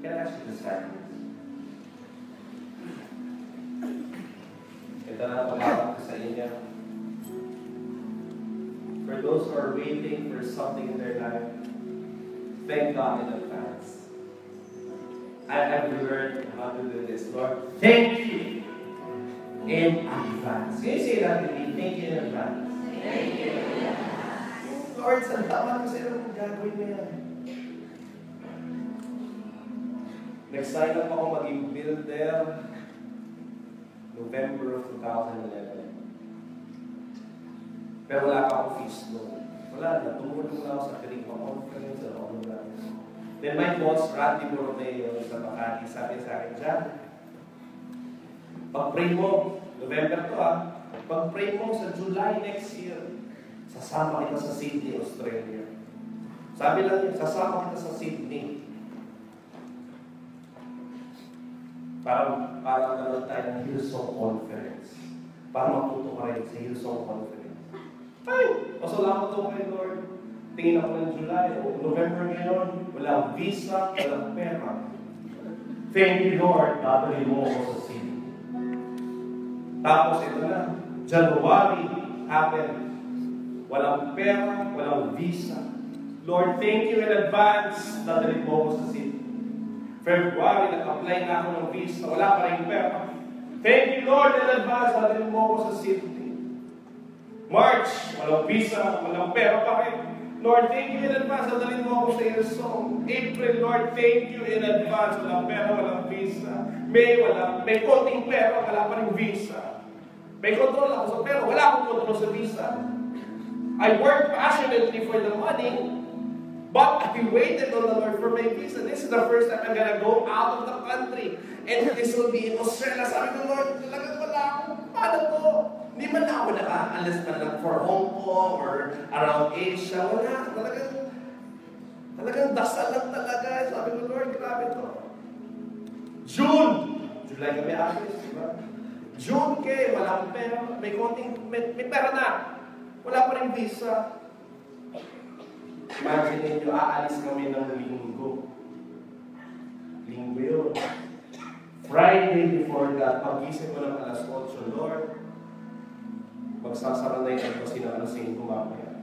[SPEAKER 4] Can I ask you to stand? Ito na pag-awag ko sa inyo. For those who are waiting for something in their life, thank God in advance. I have learned how to do this. Lord, thank you in advance. Can you say that to me? Thank you in advance.
[SPEAKER 5] Thank you in advance.
[SPEAKER 4] Lord, salamat kasi anong gagawin mo yan. Nag-sign up ako maging builder November of 2011. Pero wala pa akong fees noon. Wala na. Tumulong na ako sa Kerigma Conference at all of that. Then my boss, Randy Borromeo, sa Makati, sabi sa akin, John, pag-pray mo, November to pag-pray mo sa July next year, sasama kita sa Sydney, Australia. Sabi lang niya, sasama kita sa Sydney. Parang nanood tayo ng Hillsong Conference. Para matuto ka rin sa Hillsong Conference. Ay! Pasalamat ko kay Lord. Tingin ako ng July o November ngayon. Walang visa, walang pera. Thank you, Lord. Dadali mo ako sa city. Tapos ito na. January happened. Walang pera, walang visa. Lord, thank you in advance. Dadali mo ako sa city. February, nag-apply na ako ng visa. Wala pa rin pera. Thank you, Lord, in advance. Dalhin mo ako sa city. March, walang visa, walang pera pa rin. Lord, thank you in advance. Dalhin mo ako sa Ilsong. April, Lord, thank you in advance. Walang pera, walang visa. May konting pera, wala pa rin visa. May control ako sa pera, wala akong control sa visa. I worked passionately for the money, but I waited on the Lord for my visa. This is the first time I'm gonna go out of the country. And this will be in Australia. Sabi ko, Lord, talagang wala akong paano to? Hindi man na ako nakaalis na lang for Hong Kong or around Asia. Wala. Talagang dasal lang talaga. Sabi ko, Lord, grabe to. June. July kami alis, diba? June walang pera. May pera na. Wala pa rin visa. Imagine nyo, aalis kami ng linggo. Linggo yun. Friday before that, pag-isip ko ng alas 8, Lord, magsasara na yung kasi na alas 5 mamaya.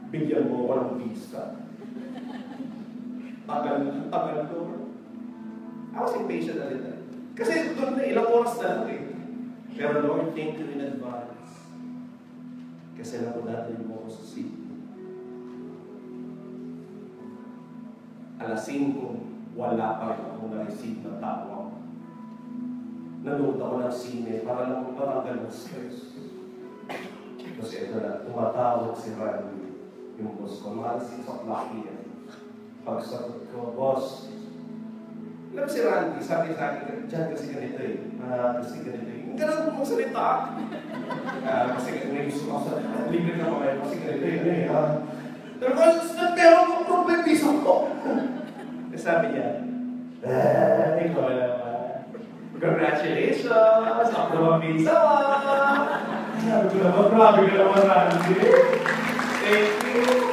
[SPEAKER 4] Bigyan mo ako ng visa. Tagal, Lord. I was impatient na rin. Kasi doon na ilang oras na lang eh. Pero Lord, thank you in advance. Kasi napunatan mo ako sa city. Alas 5, wala pa rin akong na-receive na tawag. Nanood ako ng sine para lang matanggal ng stress. Kasi ito na, tumatawag si Randy, yung boss ko. Mga 6 o'clock yan. Pagsagot ko, boss, alam si Randy, sabi sa akin, dyan kasi ganito eh. Kasi ganito eh. Ganun mo salita. Kasi may gusto ko sa libre na mga kasi ganito eh. Pero kung problem piso ko. Sabi niya, ikaw naman. Congratulations! Ako naman pizza mo! Sabi ko naman, grabe ka naman, Randy. Thank you.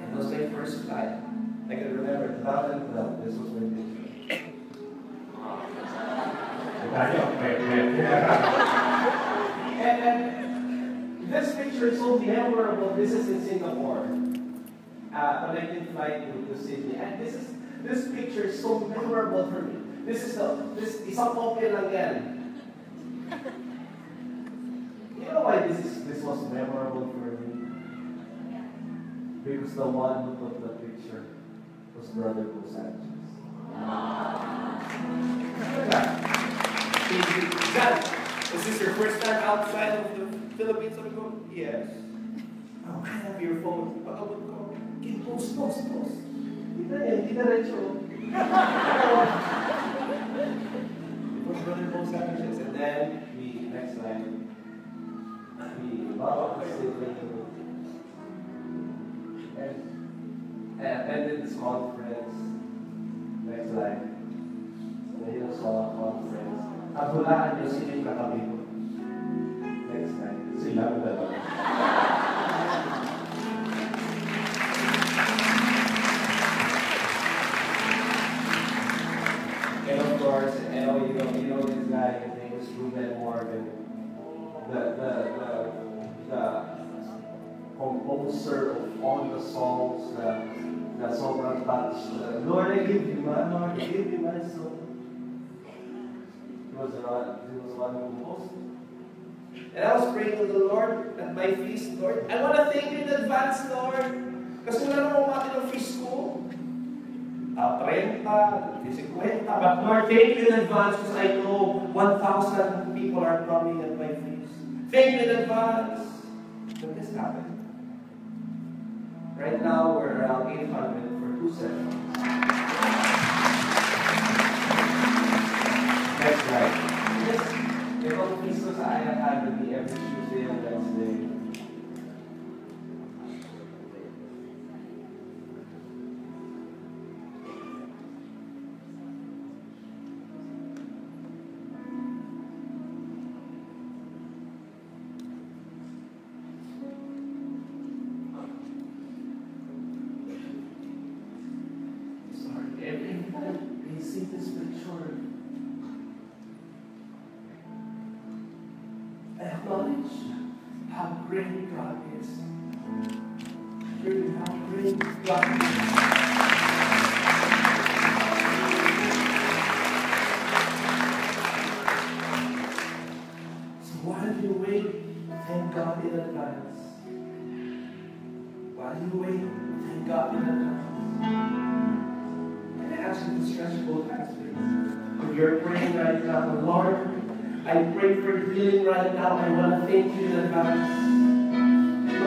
[SPEAKER 4] It was my first flight. I can remember 2012. This was my picture. And this picture is so memorable. This is in Singapore. Connecting flight to Sydney. And this picture is so memorable for me. Isang copy lang yan. You know why this was memorable for me? Because the one who took the picture was Brother Bo Sanchez. Dad, is this your first time outside of the Philippines? Sabi ko, yes. Oh, I have your phone. Pag-abot ko. Post. Hindi na retro. It was Brother Bo Sanchez. And then, next time, we bought a and attended this conference. Next slide. The Hillsong Conference. At hulaan nyo sila yung katabi ko. Next slide. Sila ang dalawa. And of course, you know this guy, his name is Ruben Morgan. The composer of all the songs that sobrang touched. Lord, I give you my soul. He was one who composed. And I was praying to the Lord at my feast, Lord. I want to thank you in advance, Lord. Kasi wala naman umati ng feast ko. 30, 50. But Lord, thank you in advance because I know 1,000 people are coming at my feast. Thank you in advance. But this happened. Right now, we're around 800 for 2 sessions. Next slide. Ito ang piso sa Academy every Tuesday and Wednesday. you. God bless you. So while you wait, thank God in advance. While you wait, thank God in advance. And I ask you to stretch both hands, please. If you're praying right now, Lord, I pray for healing right now. I want to thank you in advance.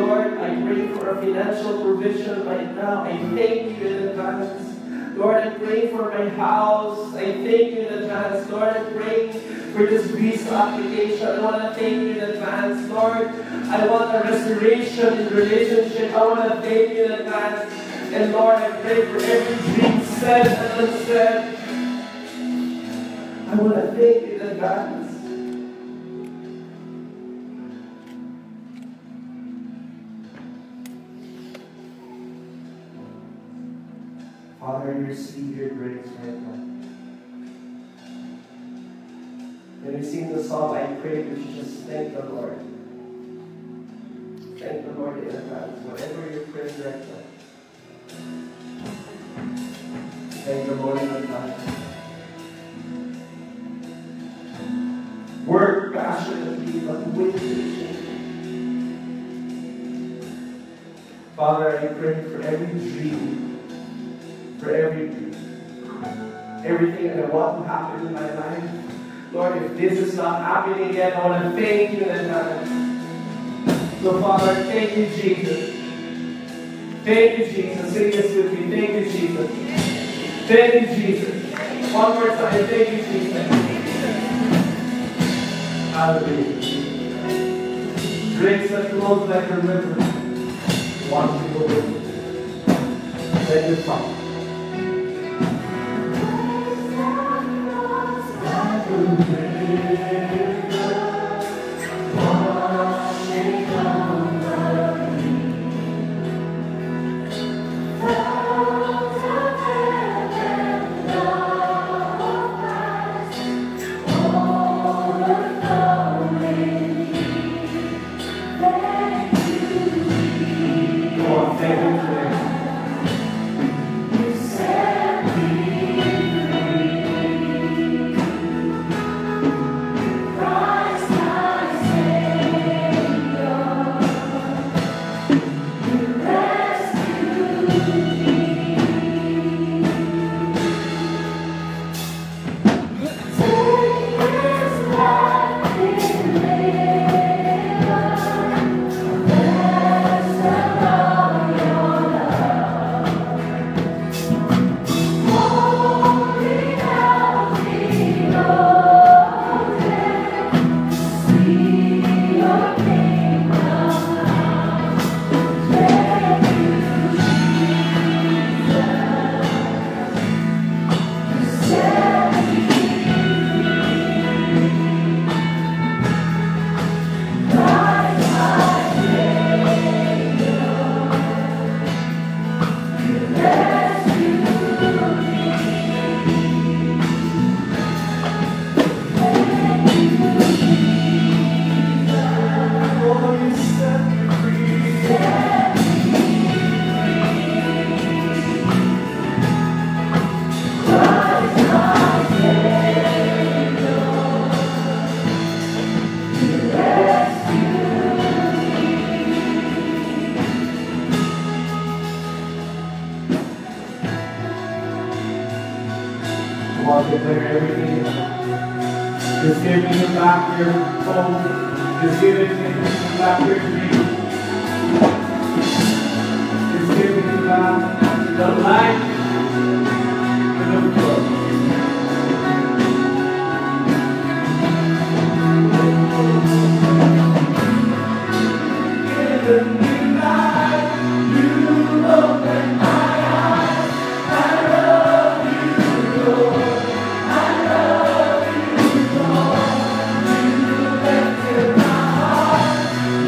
[SPEAKER 4] Lord, I pray for a financial provision right now. I thank you in advance. Lord, I pray for my house. I thank you in advance. Lord, I pray for this visa application. I want to thank you in advance. Lord, I want a restoration in relationship. I want to thank you in advance. And Lord, I pray for every dream said and unsaid. I want to thank you in advance. Father, I receive your grace right now. When we sing the song, I pray that you just thank the Lord. Thank the Lord in advance, whatever you're praying right now. Thank the Lord in advance. Work passionately, but with patience. Father, I pray for every dream, for everything that I want to happen in my life. Lord, if this is not happening yet, I want to thank you in advance. So Father, thank you, Jesus. Thank you, Jesus. Sing this with me. Thank you, Jesus. Thank you, Jesus. One more time. Thank you, Jesus. Hallelujah. Grace that flows like a river. One people with you. Thank you, Father. Declare everything. Just give me the back your phone. Just give it to me the back your dream. Just give me the back the light and the flow. Give me light, you open my eyes. I love you, Lord.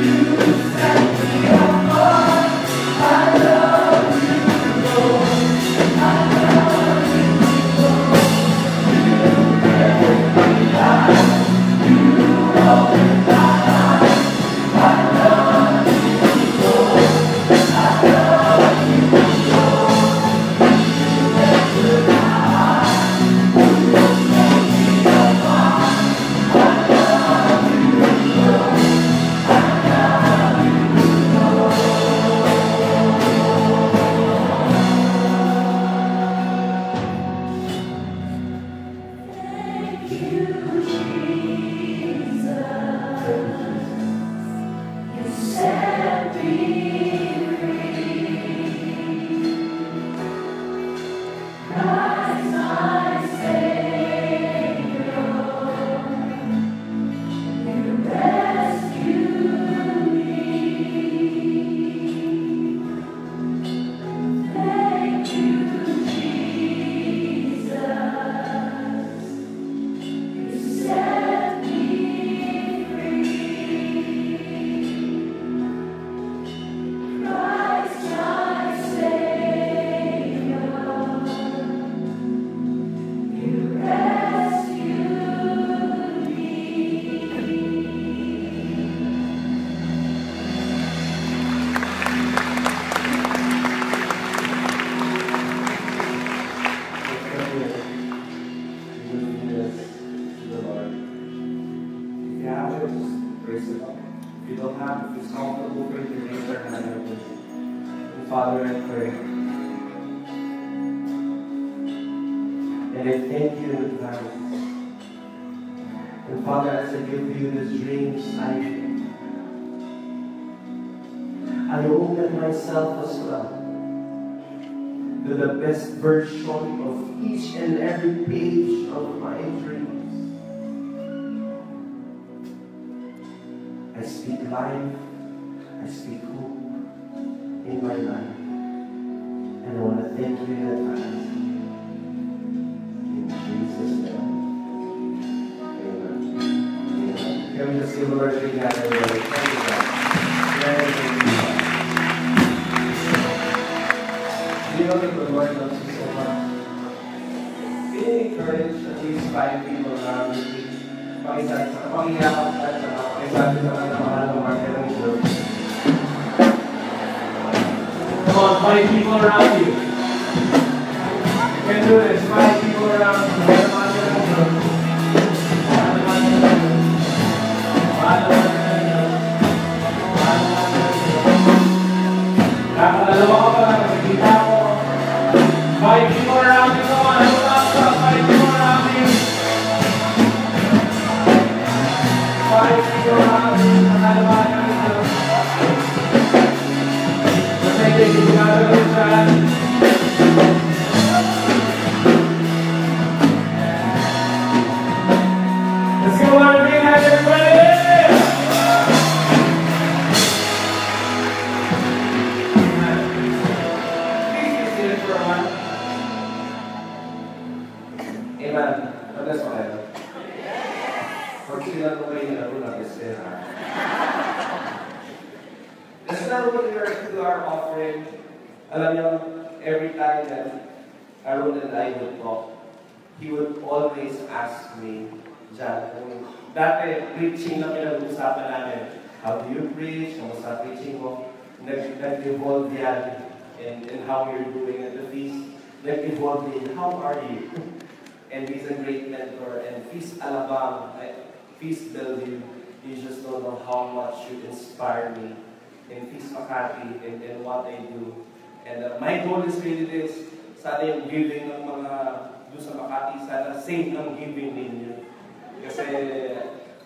[SPEAKER 4] You
[SPEAKER 7] Father, I pray. And I thank you in advance. And Father, as I give you these dreams, I open myself as well to the best version of each and every page of my dreams. I speak life, I speak hope in my life. And I want to thank you in advance. In Jesus' name. Amen. Amen. Can we just give the Lord together, everybody? Thank you, God. Thank you, God. Do you know that the Lord loves you so much? Be encouraged at least 5 people around you. Pakiyakap at pakisabi sa mga mahal ng market ng Diyos. Come on, 5 people around you. You can do this. 5 people around you. Mahal ng market ng Diyos. Mahal ng market ng Diyos. Mahal ng market ng Diyos. Mahal ng market ng Diyos. Nakakalawa ka pa lang. Nakikita ko. 5 people around you. Come on, hold up. 5 people around you. 5 people around you. Mahal ng market ng Diyos. Thank you, God, for that. Let's go on and have everybody. Please be seated for a while. Amen. Let's go ahead. Pag sila mo kayo na rin natin Let's now look to our offering. Alam niyo, every time that Aaron and I would talk, he would always ask me, Jan, dati preaching na pinag-usapan namin. How do you preach? Kamusta preaching mo? Nag-evolve yan in how you're doing at the feast. Nag-evolve in how are you? And he's a great mentor. And Feast Alabang, Feast Bellevue, you just don't know how much you inspire me in Feast Makati and what I do. And my goal is really this, sana yung giving ng mga doon sa Makati, sana same ng giving ninyo. Kasi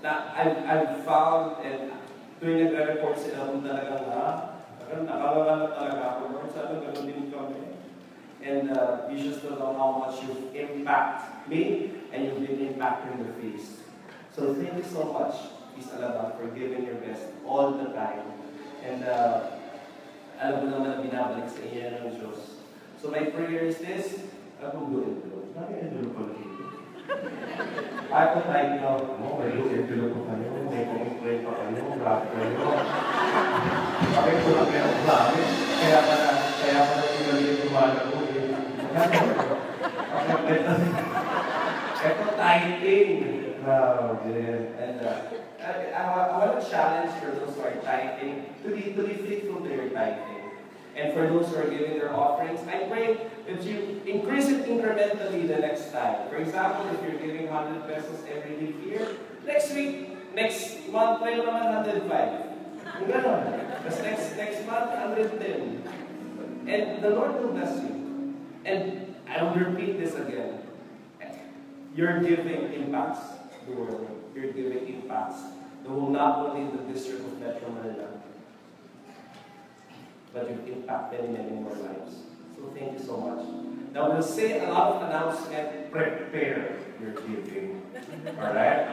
[SPEAKER 7] I've found, and tuwing nagre-report sila kung talagang nakawala na talaga ako, Lord, sana gano'n din kami. And you just don't know how much you impact me, and you've been impacting the feast. So thank you so much, Feast Alabang, for giving your best all the time. And alam mo naman na binabalik sa inyo ng Diyos. So my prayer is this, akong doon ito. Bakit ang dulo ko dito? Ako tayo nyo, may dulo ko kayo, may kumikwen pa kayo, grabe kayo. Bakit ko lang kayo grabe? Kaya pala yung umaga ko. Ito tithing. And I want to challenge for those who are tithing to be faithful to your tithing. And for those who are giving their offerings, I pray that you increase it incrementally the next time. For example, if you're giving 100 pesos every week here, next month, pray naman 105. Ganon. Because next month, 110. And the Lord will bless you. And I will repeat this again. Your giving impacts the world. Your giving impacts the whole, not only the district of Metro Manila, but you impact many more lives. So thank you so much. Now we'll say a lot of announcements. Prepare your giving. Alright?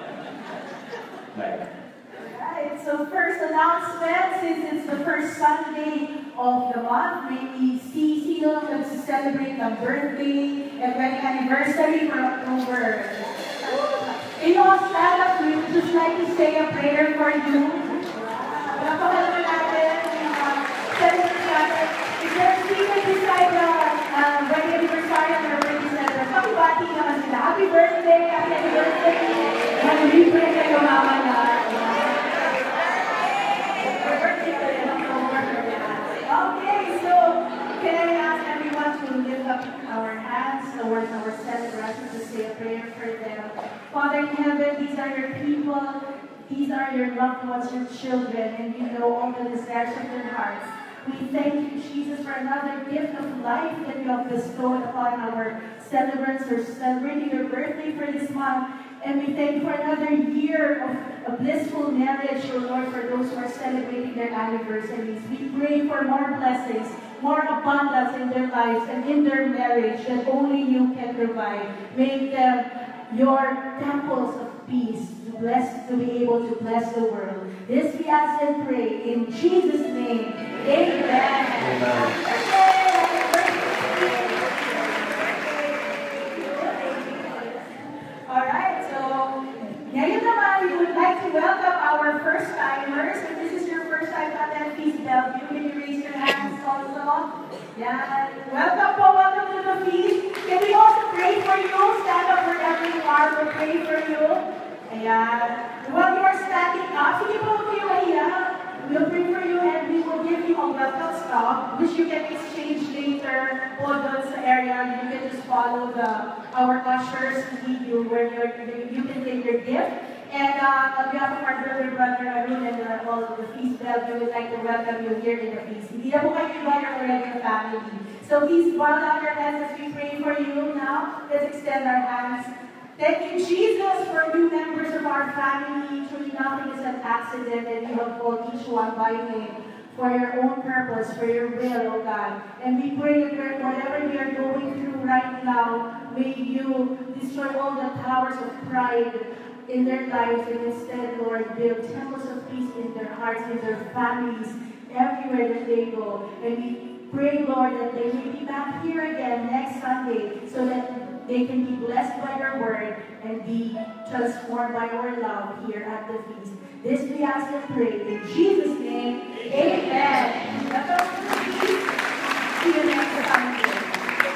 [SPEAKER 1] Alright, so first announcement, since it's the first Sunday of the month, we see sino lang nag-celebrate ng birthday and wedding anniversary for October. In all stand-up, we would just like to say a prayer for you. Napakalaman natin, celebrate natin. If you're seated beside the wedding anniversary of our birthday center, pakibati naman sila. Happy birthday! Happy anniversary! Mag-libre kayo mamaya. Okay, so can I ask everyone to lift up our hands towards our celebrants to say a prayer for them? Father in heaven, these are your people, these are your loved ones, your children, and you know all the desires of their hearts. We thank you, Jesus, for another gift of life that you have bestowed upon our celebrants who are celebrating their birthday for this month. And we thank you for another year of a blissful marriage, O Lord, for those who are celebrating their anniversaries. We pray for more blessings, more abundance in their lives and in their marriage that only you can provide. Make them your temples of peace to be able to bless the world. This we ask and pray in Jesus' name. Amen. Alright, so ngayon naman we would like to welcome our first timers. If this is your first time to attend Feast Bellevue, can you raise your hands also? Yeah. Welcome to the feast. Can we also pray for you? Stand up wherever you are. We'll pray for you. Ayan. While you are standing up, sige po kayo mahiya. We'll pray for you and we will give you a welcome stop, which you can exchange later on the area. You can just follow our ushers to lead you where you can take your gift. And on behalf of our brother Arun and all of the Feast Bell, we would like to welcome you here in the feast. Hindi na po kayo invited already the family. So please bow down your heads as we pray for you now. Let's extend our hands. Thank you, Jesus, for new members of our family. Truly nothing is an accident, and you have called each one by name for your own purpose, for your will, O God. And we pray that whatever we are going through right now, may you destroy all the powers of pride in their lives, and instead, Lord, build temples of peace in their hearts, in their families, everywhere that they go. And we pray, Lord, that they may be back here again next Sunday so that they can be blessed by your word and be transformed by your love here at the feast. This we ask and pray in Jesus' name. Amen. See you next Sunday.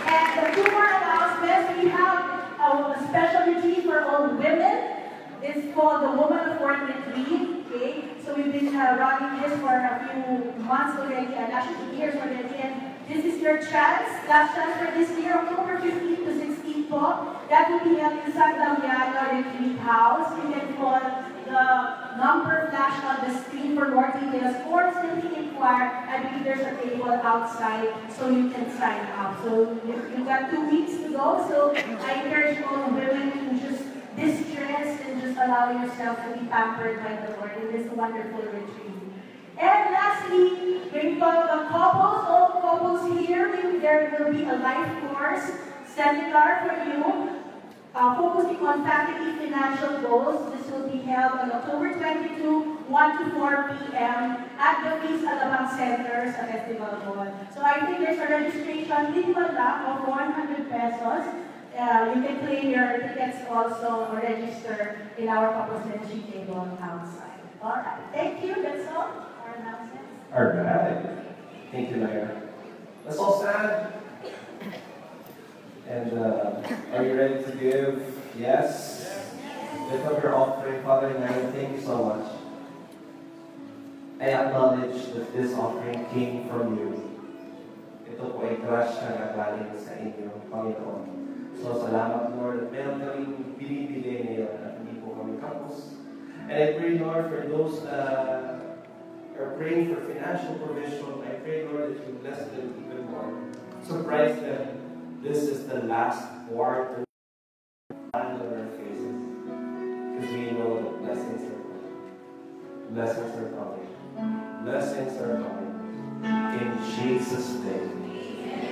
[SPEAKER 1] And two more announcements. We have a special retreat for all women. It's called the Woman of Worth Retreat. Okay? So we've been running this for a few months already, and actually years already. And this is your chance, last chance for this year, October 15th to 16th po. That will be held in San Damiano Retreat House. You can call the number flash on the screen for more details, or simply inquire. I believe there's a table outside so you can sign up. So you've got 2 weeks to go, so I encourage all women to just distress and just allow yourself to be pampered by the Lord in this wonderful retreat. And lastly, when we go to couples, all couples here, there will be a life course seminar for you, focusing on family financial goals. This will be held on October 22, 1 to 4 p.m. at the Feast Alabang Center sa Festival Hall. So I think there's a registration minimal lang of 100 pesos. You can claim your tickets also or register in our couples ministry table outside. All right. Thank you. That's all.
[SPEAKER 7] All right. Thank you, Naira. Let's all stand. And are you ready to give? Yes? Lift up your offering. Father Naira, thank you so much. I acknowledge that this offering came from you. Ito po ay grasya na galing sa inyo, Panginoon. So salamat, Lord, at meron kaming binibili ngayon at hindi po kami kapos. And I pray, Lord, for those are praying for financial provision. I pray, Lord, that you bless them even more. Surprise them. This is the last quarter on their faces. Because we know that blessings are coming. Blessings are coming. Blessings are coming. In Jesus' name.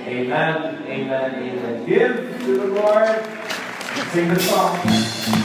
[SPEAKER 7] Amen. Amen. Amen. Give to the Lord. Sing the song.